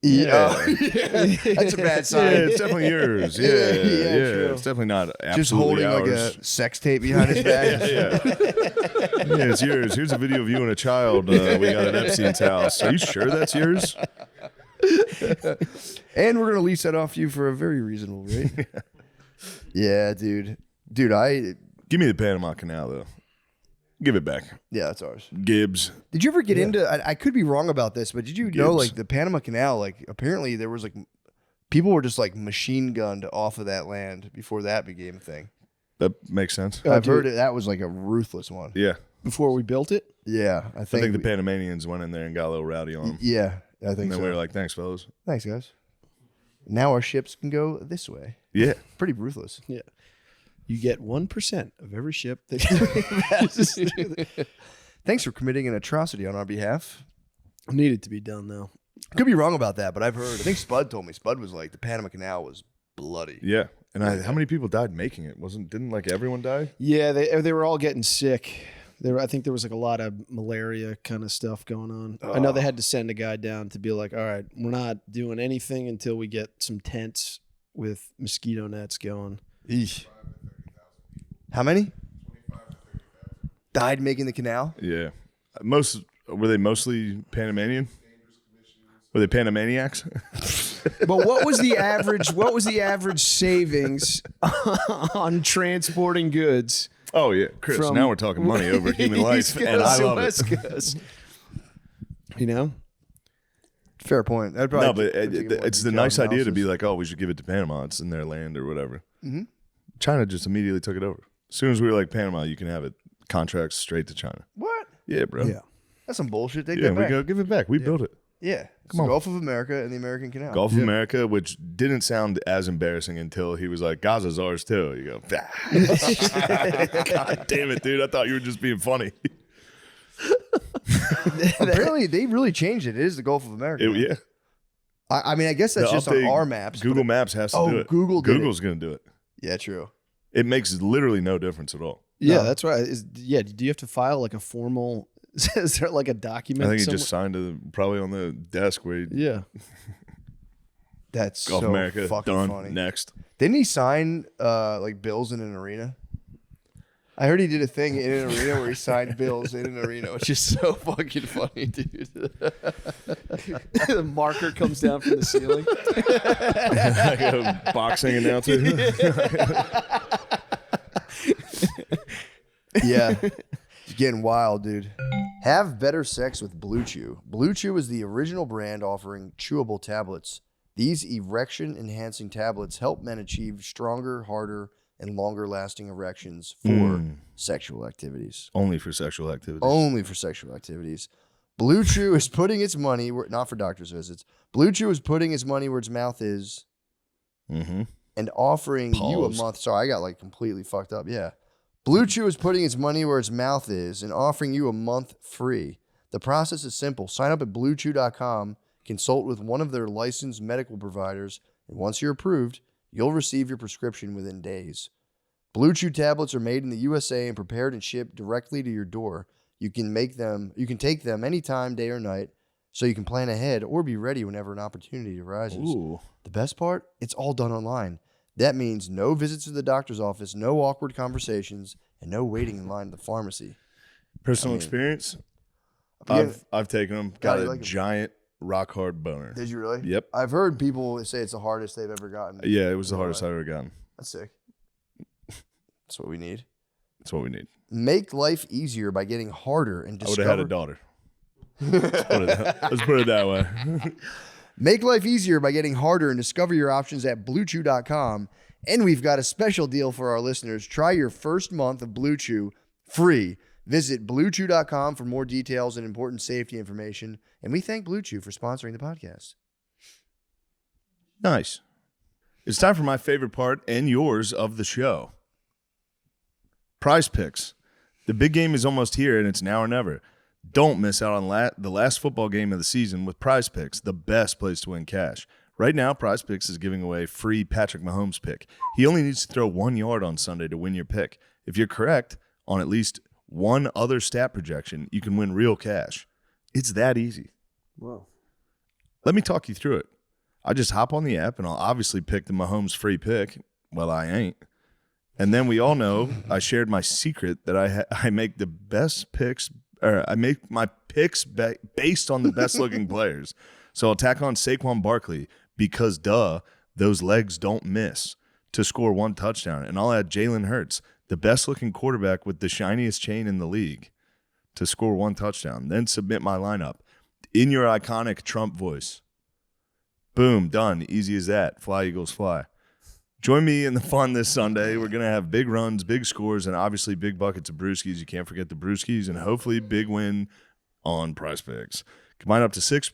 Yeah. That's a bad yeah, sign. it's definitely yours. Yeah, Yeah, yeah, true. it's definitely not absolutely Just holding ours. like a sex tape behind his back. Yeah, it's yours. Here's a video of you and a child we got at Epstein's house. Are you sure that's yours? And we're going to lease that off you for a very reasonable rate. Yeah, dude. Dude, Give me the Panama Canal, though. Give it back. Yeah, that's ours. Gibbs. Did you ever get into? I could be wrong about this, but did you know Gibbs. like the Panama Canal? Like apparently there was like people were just like machine gunned off of that land before that became a thing. That makes sense. I've heard that was like a ruthless one. Yeah. Before we built it? Yeah, I think the Panamanians went in there and got a little rowdy on them. Yeah, I think And then so. we were like, thanks, fellas. Thanks, guys. Now our ships can go this way. Yeah. Pretty ruthless. Yeah. You get 1% of every ship that passes through the- Thanks for committing an atrocity on our behalf. Needed to be done, though. Could be wrong about that, but I've heard. I think Spud told me. Spud was like the Panama Canal was bloody. Yeah. And how many people died making it? Didn't like everyone die? Yeah, they were all getting sick. I think there was like a lot of malaria kind of stuff going on. I know they had to send a guy down to be like, all right, we're not doing anything until we get some tents with mosquito nets going. Eesh. How many? Died making the canal? Yeah. Were they mostly Panamanian? Were they Panamaniacs? But what was the average? What was the average savings on transporting goods? Oh yeah, Chris. From- Now we're talking money over human life, East and I Coast to love West it. Coast. You know, Fair point. That'd No, probably but it's the nice idea to be like, oh, we should give it to Panama. It's in their land or whatever. Mm-hmm. China just immediately took it over. As soon as we were like, Panama, you can have it. Contracts straight to China. What? Yeah, bro. yeah. That's some bullshit. Take Yeah, that we back. go give it back. We built it. Yeah. It's the Gulf of America and the American Canal. Gulf of America, which didn't sound as embarrassing until he was like, Gaza's ours too. You go, God damn it, dude. I thought you were just being funny. Apparently, they really changed it. It is the Gulf of America. Yeah. I mean, I guess that's The just on update, our maps. Google but- Maps has to Oh, do it. Google did it. Google's going to do it. Yeah, true. It makes literally no difference at all. Yeah, No. that's right. Do you have to file like a formal? Is there like a document? I think he somewhere? just signed probably on the desk where he, Yeah. That's Gulf so America, fucking done, funny. next. Didn't he sign like bills in an arena? I heard he did a thing in an arena where he signed bills in an arena, which is so fucking funny, dude. The marker comes down from the ceiling. Like a boxing announcer. Yeah. It's getting wild, dude. Have better sex with Blue Chew. Blue Chew is the original brand offering chewable tablets. These erection-enhancing tablets help men achieve stronger, harder, and longer-lasting erections for sexual activities. Only for sexual activity. Only for sexual activities. Blue Chew is putting its money where, not for doctor's visits. Blue Chew is putting its money where its mouth is Mm-hmm. and offering you a Pause. month. Sorry, I got like completely fucked up. Yeah. Blue Chew is putting its money where its mouth is and offering you a month free. The process is simple. Sign up at bluechew.com, consult with one of their licensed medical providers, and once you're approved, you'll receive your prescription within days. Blue Chew tablets are made in the USA and prepared and shipped directly to your door. You can take them anytime, day or night, so you can plan ahead or be ready whenever an opportunity arises. Ooh. The best part, it's all done online. That means no visits to the doctor's office, no awkward conversations, and no waiting in line at the pharmacy. Personal experience? Yeah. I've taken them. God, Got you a like 'em. giant rock hard boner. Did you really? Yep. I've heard people say it's the hardest they've ever gotten. Yeah, it was the hardest I've ever gotten. That's sick. That's what we need. That's what we need. Make life easier by getting harder and I would have had a daughter. Let's put it that way. Make life easier by getting harder and discover your options at BlueChew.com. And we've got a special deal for our listeners. Try your first month of Blue Chew free. Visit BlueChew.com for more details and important safety information. And we thank Blue Chew for sponsoring the podcast. Nice. It's time for my favorite part and yours of the show. Prize Picks. The big game is almost here, and it's now or never. Don't miss out on the last football game of the season with Prize Picks, the best place to win cash. Right now, Prize Picks is giving away a free Patrick Mahomes pick. He only needs to throw 1 yard on Sunday to win your pick. If you're correct on at least one other stat projection, you can win real cash. It's that easy. Whoa. Let me talk you through it. I just hop on the app, and I'll obviously pick the Mahomes free pick. Well, I ain't. And then we all know I shared my secret that I make the best picks, or I make my picks based on the best looking players. So I'll tack on Saquon Barkley because those legs don't miss to score 1 touchdown. And I'll add Jalen Hurts, the best-looking quarterback with the shiniest chain in the league to score 1 touchdown. Then submit my lineup in your iconic Trump voice. Boom, done. Easy as that. Fly, Eagles, fly. Join me in the fun this Sunday. We're going to have big runs, big scores, and obviously big buckets of brewskis. You can't forget the brewskis, and hopefully big win on Prize Picks. Combine up to 6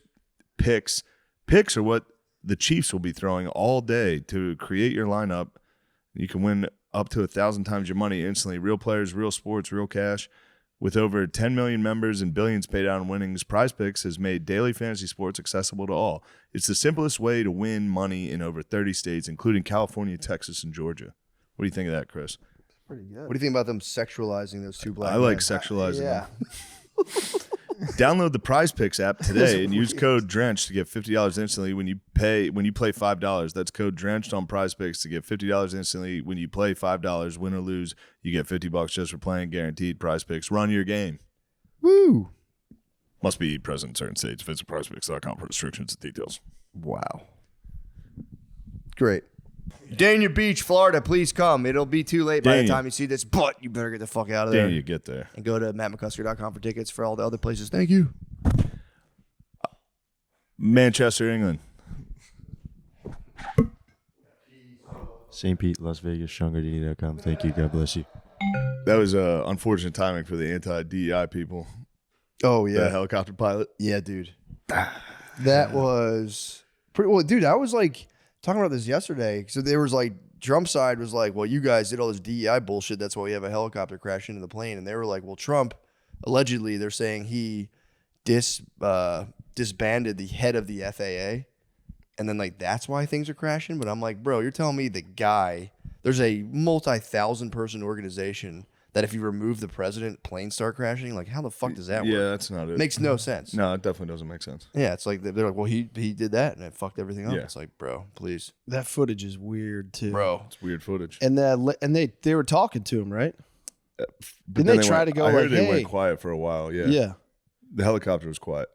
picks. Picks are what the Chiefs will be throwing all day to create your lineup. You can win up to 1,000 times your money instantly. Real players, real sports, real cash. With over 10 million members and billions paid out in winnings, Prize Picks has made daily fantasy sports accessible to all. It's the simplest way to win money in over 30 states, including California, Texas, and Georgia. What do you think of that, Chris? Pretty good. What do you think about them sexualizing those two black I like men? sexualizing Yeah. them. Download the Prize Picks app today and use code DRENCHED to get $50 instantly when you play $5. That's code DRENCHED on Prize Picks to get $50 instantly when you play $5. Win or lose, you get $50 just for playing. Guaranteed. Prize Picks. Run your game. Woo. Must be present in certain states. Visit prizepicks.com for restrictions and details. Wow. Great. Dania Beach, Florida, please come. It'll be too late by the Dania. time you see this, but you better get the fuck out of there. Danny, you get there. And go to mattmccusker.com for tickets for all the other places. Thank you. Manchester, England. St. Pete, Las Vegas, ShungarDini.com. Thank you. God bless you. That was unfortunate timing for the anti-DEI people. Oh, The yeah. helicopter pilot. Yeah, dude. That was pretty well, dude. I was like talking about this yesterday. So there was like Trump's side was like, well, you guys did all this DEI bullshit. That's why we have a helicopter crash into the plane. And they were like, well, Trump, allegedly, they're saying he disbanded the head of the FAA. And then like that's why things are crashing. But I'm like, bro, you're telling me the guy, there's a multi-1,000 person organization that if you remove the president, planes start crashing. Like, how the fuck does that work? Yeah, that's not it. Makes no sense. No, it definitely doesn't make sense. Yeah, it's like they're like, well, he did that and it fucked everything up. Yeah. It's like, bro, please, That footage is weird too, bro. It's weird footage. And they were talking to him, right? But Didn't then they try to go I heard like, they hey, went quiet for a while. Yeah. yeah. The helicopter was quiet.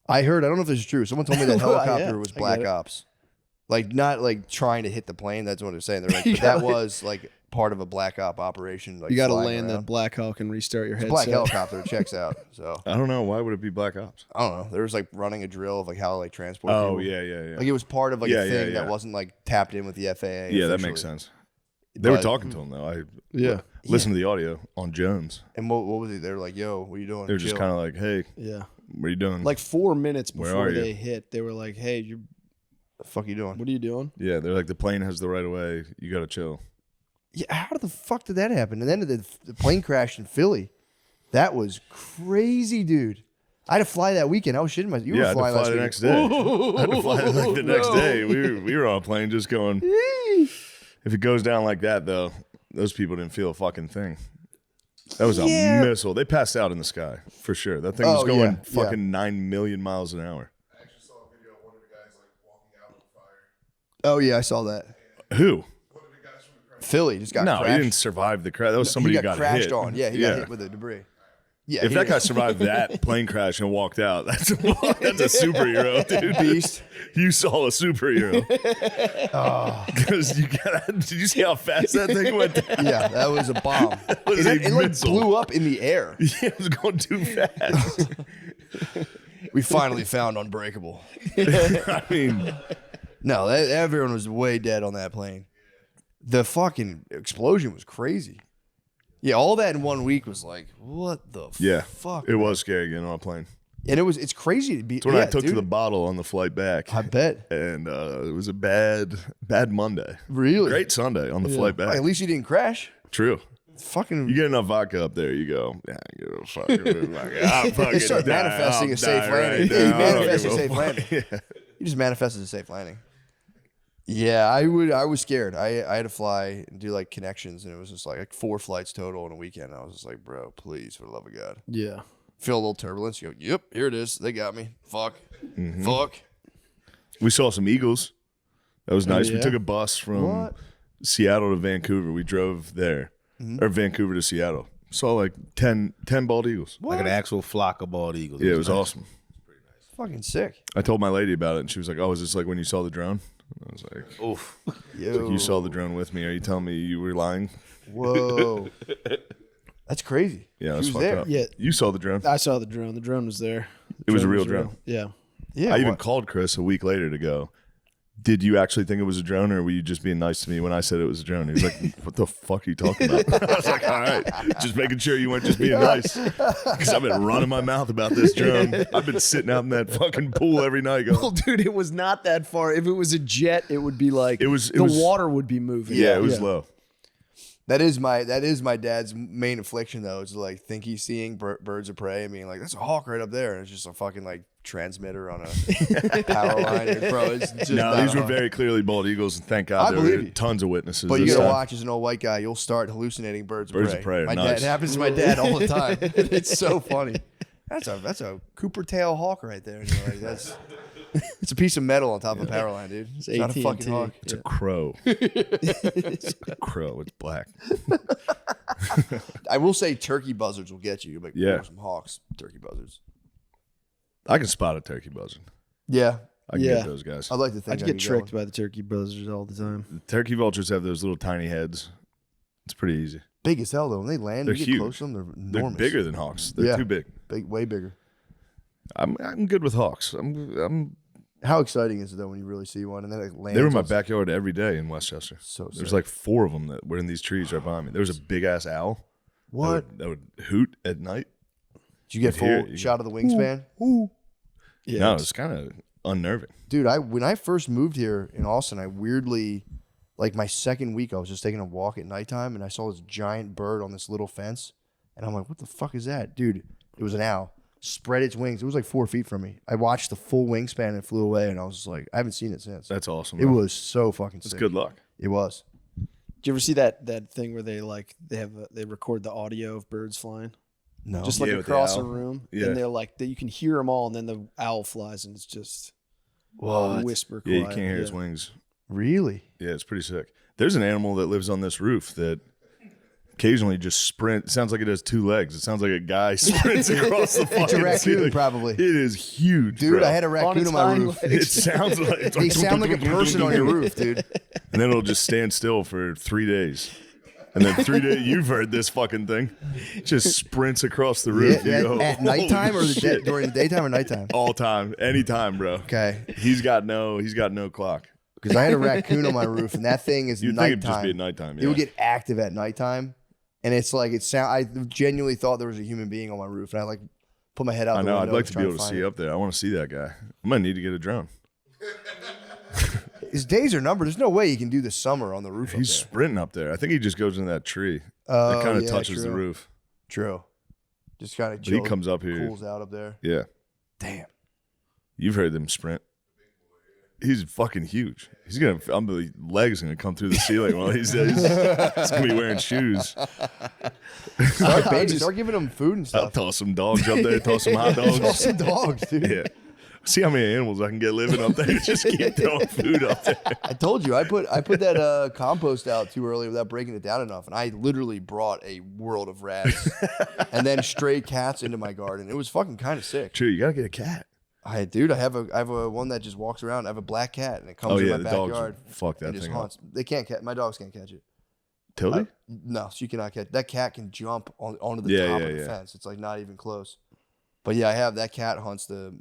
I heard. I don't know if this is true. Someone told me that Well, helicopter yeah, was I black get it. ops, like not like trying to hit the plane. That's what they're saying. They're like, but that was like part of a black op operation. Like You got to flying land around. that Black Hawk and restart your It's a headset. black helicopter. It checks out. So I don't know. Why would it be Black Ops? I don't know. There was like running a drill of like how to like transport. Oh, people. yeah. Like it was part of like Yeah, a yeah, thing yeah. that wasn't like tapped in with the FAA. Yeah, that officially. makes sense. They were But- talking to him, though. I Yeah. listened to the audio on Jones. And what was it? They were like, "Yo, what are you doing?" They were just Chill. kind of like, hey, Yeah. what are you doing? Like 4 minutes Where before are you? they hit, they were like, hey, the fuck you doing? what are you doing? yeah, they're like, the plane has the right of way. You got to chill. Yeah, how the fuck did that happen? And then the plane crashed in Philly. That was crazy, dude. I had to fly that weekend. I was shitting myself. You Yeah, I were had to flying fly last the week. next day. I had to fly like the next day. We were on a plane just going. If it goes down like that, though, those people didn't feel a fucking thing. That was a missile. They passed out in the sky for sure. That thing was Oh, going yeah, fucking 9 million miles an hour. I actually saw a video of one of the guys like walking out on fire. Oh yeah, I saw that. Who? One of the guys from the crowd. Philly just got No, crashed. he didn't survive the crash. That was somebody he who got crashed hit. on. Yeah, he got hit with the debris. Yeah, If he that did. guy survived that plane crash and walked out, that's a superhero, dude. Beast. You saw a superhero. Because did you see how fast that thing went down? Yeah, that was a bomb. was a It like missile. blew up in the air. Yeah, it was going too fast. We finally found Unbreakable. I mean, No, everyone was way dead on that plane. The fucking explosion was crazy. Yeah, all that in 1 week was like, what the yeah, fuck? it was scary getting on a plane. And it's crazy to be. It's when yeah, I took dude, to the bottle on the flight back. I bet. And it was a bad Monday. Really? Great Sunday on the flight back. At least you didn't crash. True. Fucking. You get enough vodka up there, you go, yeah, I give a fuck. I'm fucking They start die. manifesting I'll a safe die landing. right Yeah, you now. I don't manifest give a safe fuck. landing. Yeah. You just manifested a safe landing. Yeah, I was scared. I had to fly and do like connections, and it was just like 4 flights total in a weekend. I was just like, bro, please, for the love of God. Yeah. Feel a little turbulence. You go, yep, here it is. They got me. Fuck. Fuck. We saw some eagles. That was nice. We yeah? took a bus from Seattle to Vancouver. We drove there. Or Vancouver to Seattle. Saw like 10 bald eagles. Like an actual flock of bald eagles. Yeah, it was awesome. Fucking sick. I told my lady about it, and she was like, oh, is this like when you saw the drone? I was like, Oof. it's like, you saw the drone with me. Are you telling me you were lying? Whoa. That's crazy. Yeah, She that's was fucked there. up. Yeah. You saw the drone. I saw the drone. The drone was there. It was a real was drone. Yeah. Yeah. I even what? called Chris a week later to go, did you actually think it was a drone, or were you just being nice to me when I said it was a drone? He was like, what the fuck are you talking about? I was like, all right, just making sure you weren't just being nice. Because I've been running my mouth about this drone. I've been sitting out in that fucking pool every night going, Well, dude, it was not that far. If it was a jet, it would be like was water would be moving. yeah, it was low. That is my dad's main affliction though. Is like think he's seeing birds of prey and being like, that's a hawk right up there, and it's just a fucking like transmitter on a power line. And, bro, it's just No, not these were a hawk. very clearly bald eagles, and thank God I there were believe you. tons of witnesses. But you this gotta time. watch as an old white guy, you'll start hallucinating birds Birds of of prey. prey are My nice. dad, it happens to my dad all the time. It's so funny. That's a Cooper tail hawk right there. And you're like, that's it's a piece of metal on top of a power line, dude. It's not a AT&T. fucking hawk. It's a crow. It's a crow. It's black. I will say turkey buzzards will get you. You'll be like, Yeah. "Oh, some hawks, turkey buzzards. I can spot a turkey buzzard. Yeah, I can Yeah. get those guys. I'd like to think I'd I'd get be tricked going. by the turkey buzzards all the time. The turkey vultures have those little tiny heads. It's pretty easy. Big as hell though. When they land, They're you get huge. close to them. They're They're enormous. bigger than hawks. They're Yeah. too big. Big, way bigger. I'm good with hawks. I'm How exciting is it though when you really see one and then it lands? They were in my on- backyard every day in Westchester. So There's sick. like 4 of them that were in these trees right behind me. There was a big ass owl. What? That would hoot at night. Did you get Could hear full it. shot of the wingspan? Yeah. No, it's kind of unnerving. Dude, when I first moved here in Austin, I weirdly, like my second week, I was just taking a walk at nighttime and I saw this giant bird on this little fence. And I'm like, what the fuck is that? Dude, it was an owl. Spread its wings. It was like 4 feet from me. I watched the full wingspan and it flew away. And I was just like, I haven't seen it since. That's awesome. It bro. was so fucking It's sick. good luck. It was. Did you ever see that thing where they they record the audio of birds flying, No. just like Yeah, with the across a owl. room, Yeah. and they're like you can hear them all, and then the owl flies, and it's just What? whisper Yeah, you quiet. can't hear his wings. Really? Yeah, it's pretty sick. There's an animal that lives on this roof that occasionally just sprint. It sounds like it has 2 legs. It sounds like a guy sprints across the fucking It's a raccoon, ceiling. probably. It is huge, Dude, bro. I had a raccoon its on my hind roof. legs. It sounds like it's They sound like a person on your roof, dude. And then it'll just stand still for 3 days. And then 3 days, you've heard this fucking thing. Just sprints across the roof. Yeah, You go, at nighttime or "Holy shit." during the daytime or nighttime? All time, anytime, bro. Okay. He's got no clock. Because I had a raccoon on my roof, and that thing is You'd think it'd nighttime. just be at nighttime. It Yeah. would get active at nighttime, and it's like I genuinely thought there was a human being on my roof, and I like put my head out. I the know. I'd window like to be try able to find see it. up there. I want to see that guy. I'm gonna need to get a drone. His days are numbered. There's no way he can do the summer on the roof. He's up there. sprinting up there. I think he just goes into that tree. Oh, That kind of yeah, touches the true. roof. True. Just kind of But he comes up here. cools out up there. Yeah. Damn. You've heard them sprint. He's fucking huge. He's gonna. The legs gonna come through the ceiling while he's gonna be wearing shoes. Start giving him food and I'll stuff. toss some dogs up there. Toss some hot dogs. Some dogs, dude. Yeah. See how many animals I can get living up there. Just keep throwing food up there. I told you I put that compost out too early without breaking it down enough, and I literally brought a world of rats and then stray cats into my garden. It was fucking kind of sick. True. You gotta get a cat. I have a one that just walks around. I have a black cat, and it comes Oh in yeah, my the dogs. backyard Fuck that and just thing up. haunts. They can't catch. My dogs can't catch it. Tilly? No, she cannot catch. That cat can jump onto the Yeah, top yeah, of the yeah. fence. It's like not even close. But yeah, I have that cat hunts the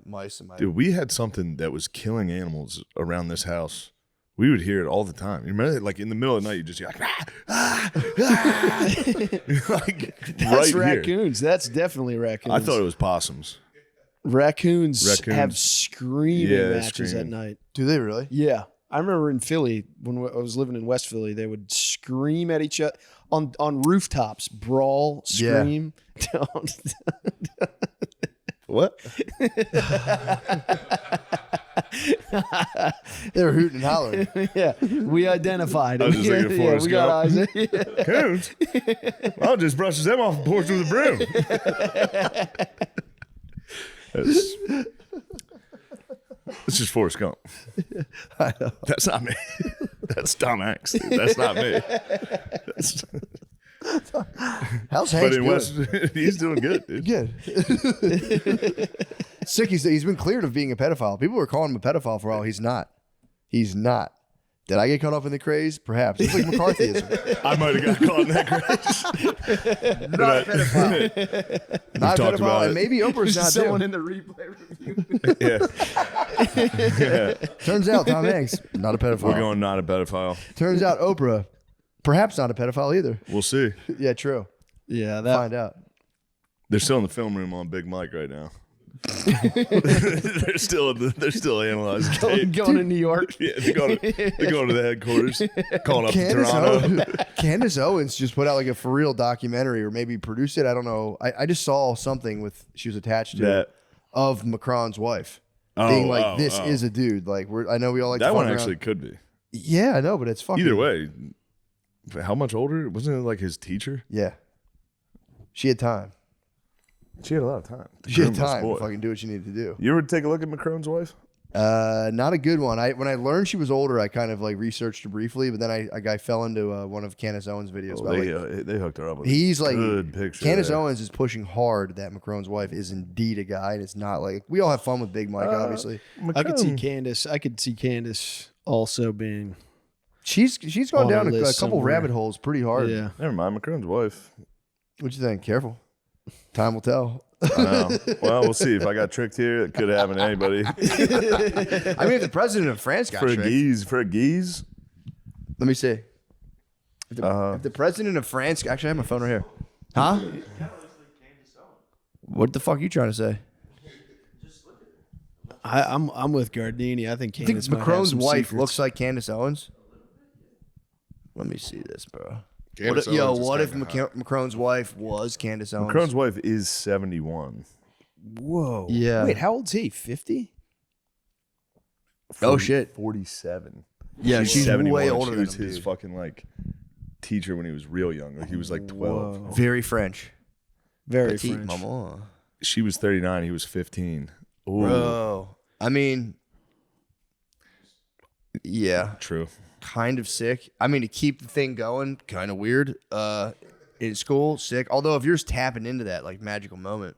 mice in my. Dude, we had something that was killing animals around this house. We would hear it all the time. You remember, like in the middle of the night, you just hear like, like That's right here. raccoons. That's definitely raccoons. I thought it was possums. Raccoons Raccoons. have screaming Yeah, matches screaming. at night. Do they really? Yeah. I remember in Philly when I was living in West Philly, they would scream at each other on rooftops, brawl, Yeah. scream. What? They were hooting and hollering. Yeah, we identified. I was just thinking yeah, Forrest we got eyes. Coons? I'll just brush them off the porch with a broom. It's just Forrest Gump. That's not me. That's Tom Hanks. Dude. That's not me. How's But Hanks in doing? West, he's doing good, dude. Good. Sick. He's been cleared of being a pedophile. People were calling him a pedophile for all. He's not. He's not. Did I get caught up in the craze? Perhaps. It's like McCarthyism. I might have got caught in that craze. Not a pedophile. Not a talked about pedophile. it. And maybe Oprah's not Someone too. in the replay review. Yeah. Turns out Tom Hanks, not a pedophile. We're going not a pedophile. Turns out Oprah, perhaps not a pedophile either. We'll see. Yeah, true. Yeah, that Find out. They're still in the film room on Big Mike right now. they're still analyzing tape. going to New York. Yeah, they're going to the headquarters, calling up to Candace Toronto. Candace Owens just put out like a for real documentary, or maybe produced it. I don't know. I just saw something with she was attached to That- it, of Macron's wife Oh, being like, oh, "This oh. is a dude." Like I know we all like That to one fuck around. actually could be. Yeah, I know, but it's fucking Either way, how much older? Wasn't it like his teacher? Yeah, she had time. She had a lot of time. She had time to fucking do what she needed to do. You ever take a look at Macron's wife? Not a good one. When I learned she was older, I kind of like researched her briefly, but then I fell into one of Candace Owens' videos. About, They hooked her up with he's a like good picture. Candace there. Owens is pushing hard that Macron's wife is indeed a guy, and it's not like we all have fun with Big Mike, obviously. I could see Macron- Candace also being. She's gone On down a a list couple somewhere. rabbit holes pretty hard. Yeah. Never mind, Macron's wife. What you think? Careful. Time will tell. I know. Well, we'll see. If I got tricked here, it could happen to anybody. I mean, if the president of France got For a tricked, geese. let me see. If the president of France, actually, I have my phone right here. Huh? What the fuck are you trying to say? I'm with Gardini. I think I Candace think might have Macron's some wife secrets. looks like Candace Owens. Let me see this, bro. Candace What Owens if is kinda Macron's wife was Candace Owens? Macron's wife is 71. Whoa. Yeah. Wait, how old's he? 50? Oh, shit. 47. Yeah, she's 71. way older She than was him, his dude. fucking like teacher when he was real young. Like he was like 12. Whoa. Very French. Very Petite French. maman. She was 39. He was 15. Ooh, Bro. I mean, yeah, true. kind of sick. I mean, to keep the thing going, kind of weird. In school, sick. Although if you're just tapping into that like magical moment.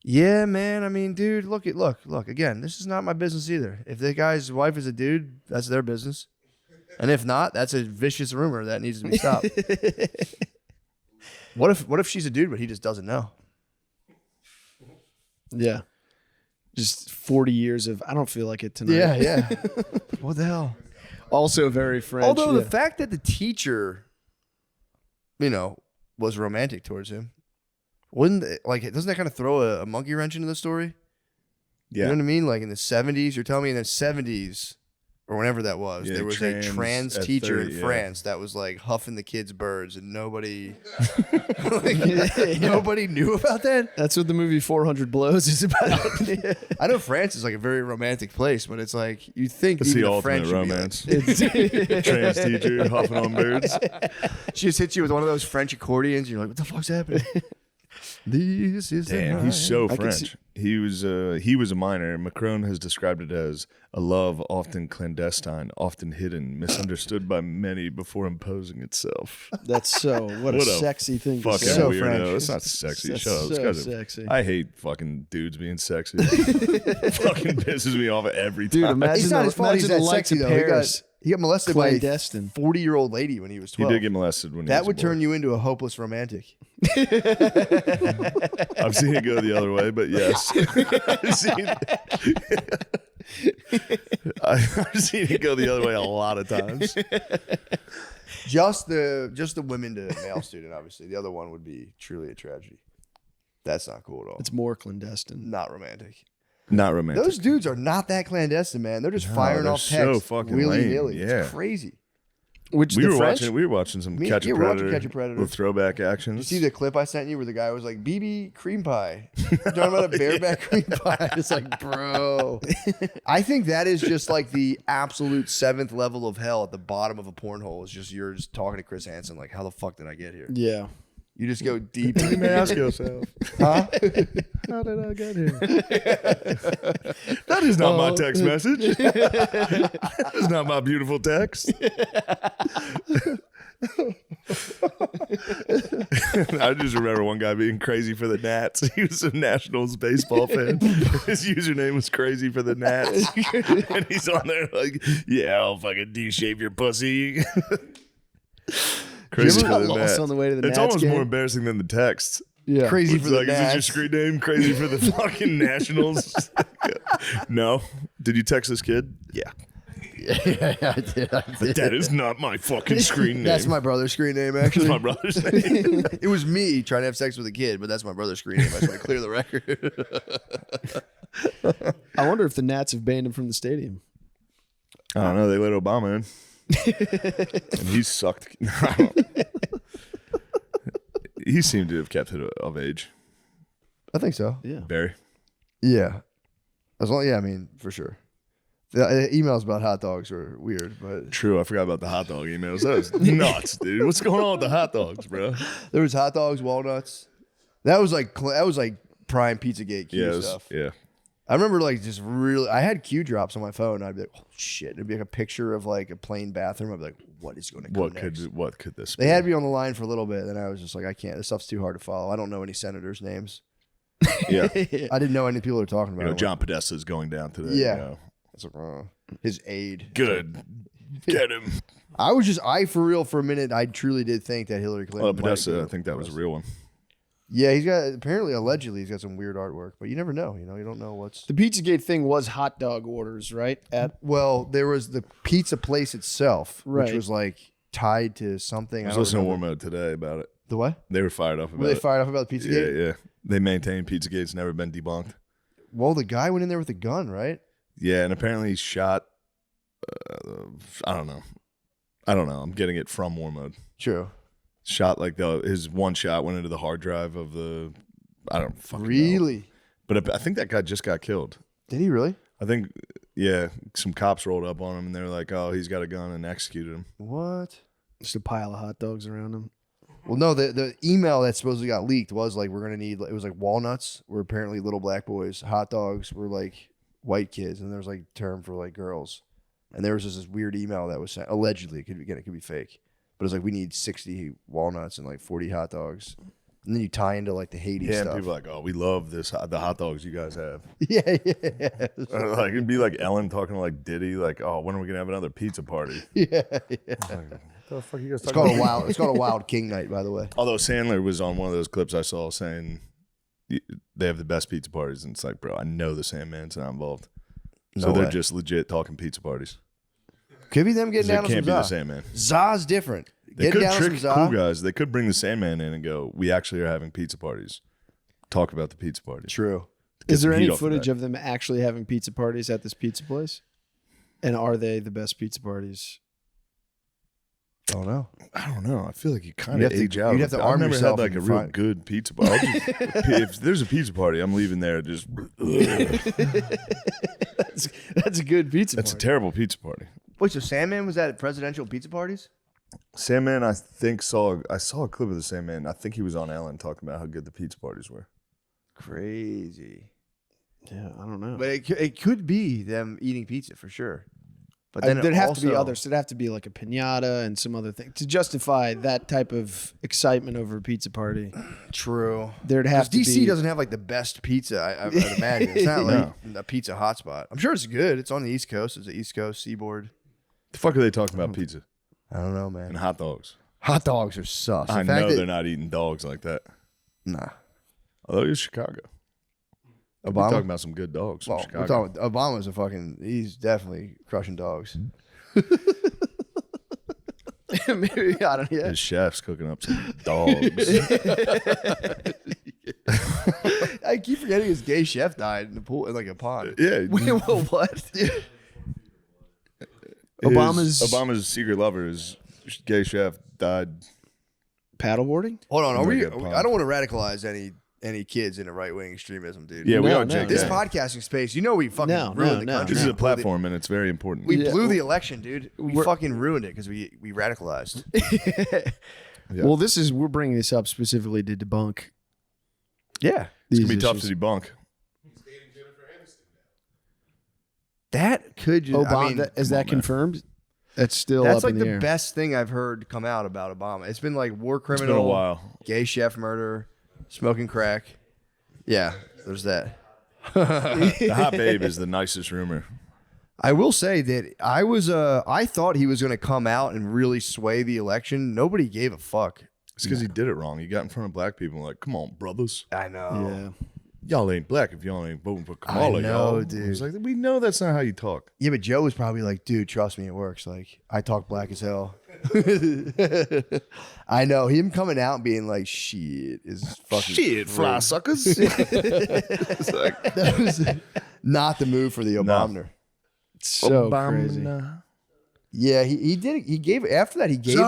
Yeah, man. I mean, dude, look. Again, this is not my business either. If the guy's wife is a dude, that's their business. And if not, that's a vicious rumor that needs to be stopped. What if she's a dude, but he just doesn't know? Yeah. Just 40 years of, I don't feel like it tonight. Yeah. What the hell? Also very French. Although yeah. the fact that the teacher, was romantic towards him, doesn't that kind of throw a monkey wrench into the story? Yeah. You know what I mean? Like in the 70s, you're telling me in the 70s or whenever that was, Yeah, there was a trans at teacher 30, in yeah. France that was like huffing the kids' birds and nobody nobody knew about that? That's what the movie 400 Blows is about. I know France is like a very romantic place, but it's like you think It's the even the ultimate French would romance. be like, Trans teacher huffing on birds. she just hits you with one of those French accordions. You're like, what the fuck's happening? This is the Damn, night. he's so I can French. He was a minor. Macron has described it as a love often clandestine, often hidden, misunderstood by many before imposing itself. That's so, what a What a sexy thing to Fucking say. So weirdo. French. It's not sexy. That's Shut up. This so guy's a- sexy. I hate fucking dudes being sexy. Fucking pisses me off every time. Dude, imagine He's not his fault. He's imagine that the likes sexy of though. Paris. He got molested by a Clandestine. 40-year-old lady when he was He 12. did get molested when he That was would a boy. turn you into a hopeless romantic. I've seen it go the other way, but yes. I've seen it go the other way a lot of times. Just the women to male student, obviously. The other one would be truly a tragedy. That's not cool at all. It's more clandestine. not romantic. Not romantic. Those dudes are not that clandestine, man. They're just firing they're off so text fucking willy-nilly. lame. Yeah. It's crazy. Which we the were French? watching some Me- Catch a yeah, we're watching Predator Catch a Predator. with throwback actions. You see the clip I sent you where the guy was like, BB cream pie. Talking about a bareback cream pie. It's like, bro. I think that is just like the absolute 7th level of hell at the bottom of a porn hole. Is just you're just talking to Chris Hansen like, how the fuck did I get here? Yeah. You just go deep. You may ask yourself, Huh? how did I get here? That is not my text message. That is not my beautiful text. I just remember one guy being crazy for the Nats. He was a Nationals baseball fan. His username was crazy for the Nats. And he's on there like, yeah, I'll fucking de-shave your pussy. Crazy You ever for got the lost Nats. on the way to the It's Nats almost game? more embarrassing than the text. Yeah. Crazy It's for the like, is this your Nats. screen name? Crazy for the fucking Nationals? No. Did you text this kid? Yeah. Yeah, I did. But that is not my fucking screen name. That's my brother's screen name, That's actually. my brother's name. It was me trying to have sex with a kid, but that's my brother's screen name. I just want to clear the record. I wonder if the Nats have banned him from the stadium. I don't know. They let Obama in. And he sucked. He seemed to have kept it of age. I think so. Yeah. Barry. Yeah. As long, yeah, I mean, for sure. The emails about hot dogs were weird, but True. I forgot about the hot dog emails. That was nuts, dude. What's going on with the hot dogs, bro? there was hot dogs, walnuts. That was like prime Pizzagate Q stuff. Yeah. I remember like just really, I had Q drops on my phone. And I'd be like, oh shit. It'd be like a picture of like a plain bathroom. I'd be like, what is going to come next? What could this be? They had me on the line for a little bit, and I was just like, I can't. This stuff's too hard to follow. I don't know any senators' names. Yeah. I didn't know any people were talking about. You know, it. John Podesta's going down today. Yeah. You know. It's like, his aide. Good. Get him. I for real for a minute, I truly did think that Hillary Clinton. Oh, might Podesta, be I think that was a real one. Yeah, he's got apparently allegedly he's got some weird artwork, but you never know. You know, you don't know what's. The Pizzagate thing was hot dog orders, right? Well, there was the pizza place itself, which Right. was like tied to something. I was don't listening to War remember. Mode today about it. The what? They were fired up about Were they it. fired off about the Pizzagate? Yeah, yeah. They maintain Pizzagate's never been debunked. Well, the guy went in there with a gun, right? Yeah, and apparently he shot. I don't know. I'm getting it from War Mode. True. Shot like his one shot went into the hard drive of the. I don't fucking know. Really? But I think that guy just got killed. Did he really? I think, yeah, some cops rolled up on him and they were like, "Oh, he's got a gun," and executed him. What? Just a pile of hot dogs around him. Well, no, the email that supposedly got leaked was like, we're going to need, it was like walnuts were apparently little black boys. Hot dogs were like white kids. And there was like term for like girls. And there was just this weird email that was sent. Allegedly, it could be fake. But it was like, we need 60 walnuts and like 40 hot dogs. And then you tie into like the Haiti Yeah, and stuff. people are like, "Oh, we love the hot dogs you guys have." yeah. Like it'd be like Ellen talking to like Diddy, like, "Oh, when are we gonna have another pizza party?" Yeah. The fuck you guys It's called a wild king night, by the way. Although Sandler was on one of those clips I saw saying they have the best pizza parties, and it's like, bro, I know the Sandman's not involved, so No they're way. just legit talking pizza parties. Could be them getting It down on some can't be the Za. Sandman. Za's different. They Getting could down on trick some cool Za. guys. They could bring the Sandman in and go, "We actually are having pizza parties. Talk about the pizza party." True. Get Is there some heat any off the footage bat. of them actually having pizza parties at this pizza place? And are they the best pizza parties? Oh no. I don't know. I feel like you kind You'd of have to- age out. you'd of have to it. arm I've never yourself had like a and real find- good pizza party. If there's a pizza party, I'm leaving there just. That's a good pizza That's a party. terrible pizza party. Wait, so Sandman was at presidential pizza parties? Sandman, I think I saw a clip of the Sandman. I think he was on Ellen talking about how good the pizza parties were. Crazy. Yeah, I don't know. But it could be them eating pizza for sure. But then there'd it have to be also- others. There'd have to be like a pinata and some other thing to justify that type of excitement over a pizza party. True. There'd have to DC be. doesn't have like the best pizza. I'd imagine it's not like a pizza hotspot. I'm sure it's good. It's on the East Coast. It's the East Coast seaboard. The fuck are they talking about pizza I don't know, and man. hot dogs? Hot dogs are sus. I In fact, know they're not eating dogs like that. Nah. Although it's Chicago. We're Obama. talking about some good dogs from Well, we're Chicago. talking, Obama's a fucking. He's definitely crushing dogs. Maybe I don't. Yeah. His chef's cooking up some dogs. I keep forgetting his gay chef died in the pool in like a pond. Yeah. Wait, well, what? Obama's secret lover, his gay chef, died. Paddleboarding? Hold on, Make it I don't want to radicalize any kids into right wing extremism, dude. Yeah, we No, are no, Jake. This Yeah. podcasting space, you know, we fucking No, ruined no, the no. country. This is We a blew the- platform, and it's very important. We Yeah. blew the election, dude. We fucking ruined it because we radicalized. Yeah. Well, we're bringing this up specifically to debunk. Yeah, It's These gonna be tough issues. to debunk. that could just. Obama, I mean, is that on, man. confirmed? That's still That's up like in the the air. best thing I've heard come out about Obama. It's been like war It's criminal, been a while. gay chef murder, smoking crack. Yeah, there's that. The hot babe is the nicest rumor. I will say that I thought he was going to come out and really sway the election. Nobody gave a fuck. It's because he did it wrong. He got in front of black people and like, come on, brothers. I know. Yeah. Y'all ain't black if y'all ain't voting for Kamala, I know, y'all. dude. It's like, we know that's not how you talk. Yeah, but Joe was probably like, dude, trust me, it works. Like, I talk black as hell. I know. Him coming out and being like, shit is fucking Shit, fly suckers. It's like, That was not the move for the Obama. So crazy. Yeah, he did. He gave after that. He gave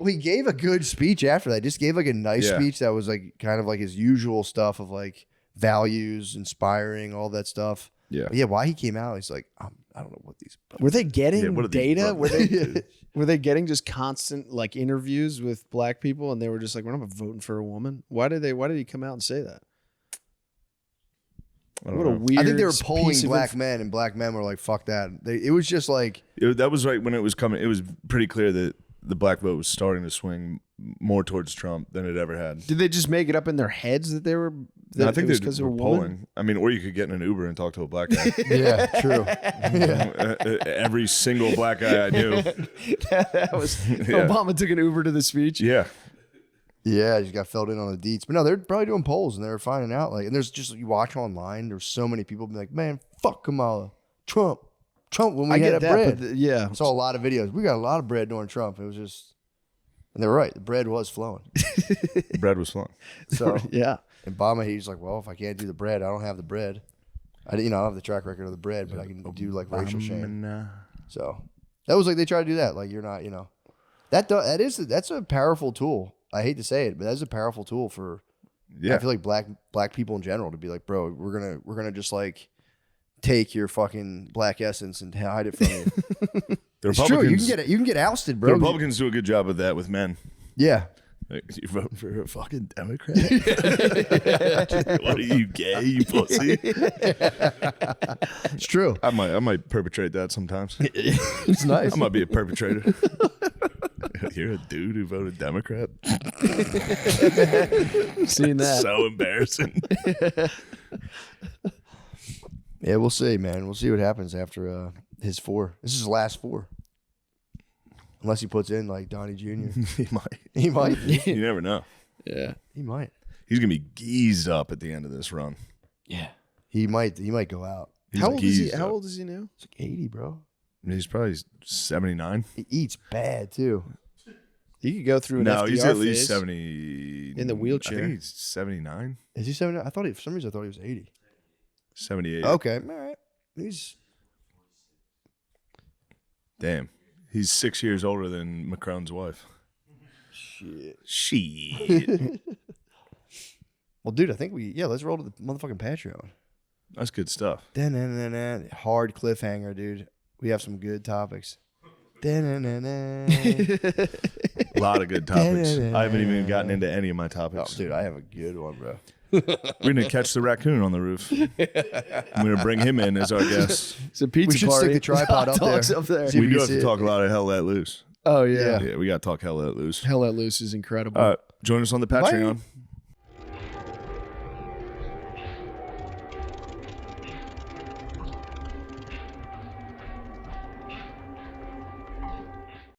he gave a good speech after that. Just gave like a nice Yeah. speech that was like kind of like his usual stuff of like values, inspiring, all that stuff. Yeah. But yeah. Why he came out? He's like, I don't know what these. Were they getting Yeah, what are these data? brothers? Were they getting just constant like interviews with black people, and they were just like, "We're not voting for a woman." Why did he come out and say that? What a weird. I think they were polling piece of black men, and black men were like, "Fuck that." It was just like, that was right when it was coming. It was pretty clear that the black vote was starting to swing more towards Trump than it ever had. Did they just make it up in their heads that they were? That No, I think it was they because were of a woman. polling. I mean, or you could get in an Uber and talk to a black guy. yeah, true. Every single black guy I knew. that was Obama took an Uber to the speech. Yeah. Yeah, you got filled in on the deets. But no, they're probably doing polls and they were finding out. Like, and there's just, you watch online, there's so many people be like, man, fuck Kamala. Trump. When we I had get that that, bread. but yeah, I saw a lot of videos. We got a lot of bread during Trump. It was just, and they were right. The bread was flowing. The bread was flowing. So, yeah. and Obama, he's like, well, if I can't do the bread, I don't have the bread. I don't have the track record of the bread, but I can do like racial shame. So that was like, they try to do that. Like, you're not, that's a powerful tool. I hate to say it, but that's a powerful tool for, Yeah. I feel like black people in general to be like, bro, we're gonna just like take your fucking black essence and hide it from you. The It's true. You Republicans, can get ousted, the bro. Republicans do a good job of that with men. Yeah. Like, you voting for a fucking Democrat? What are you, gay, you pussy? It's true. I might perpetrate that sometimes. It's nice. I might be a perpetrator. You're a dude who voted Democrat? Seen that. So embarrassing. Yeah, we'll see, man. We'll see what happens after his 4. This is his last 4. Unless he puts in like Donnie Jr. He might. He might. You never know. Yeah. He might. He's gonna be geezed up at the end of this run. Yeah. He might go out. He's How old is he? geezed How up. old is he now? It's like 80, bro. He's probably 79. He eats bad too. He could go through an No, FDR he's at least phase. 70. In the wheelchair. I think he's 79, Is he 70? For some reason I thought he was 80. 78. Okay. All right. He's Damn. He's 6 years older than Macron's wife. Shit. well, dude, I think let's roll to the motherfucking Patreon. That's good stuff. Da-na-na-na. Hard cliffhanger, dude. We have some good topics. Da-na-na-na. A lot of good topics. I haven't even gotten into any of my Oh, topics. dude, I have a good one, bro. We're going to catch the raccoon on the roof. I'm going to bring him in as our guest. It's a pizza We should party. stick the tripod up Dogs there. up there. See if We we do can have see to it. talk a lot of Hell Let Loose. Oh yeah. Yeah. Yeah, we got to talk Hell Let Loose. Hell Let Loose is incredible. Join us on the Patreon.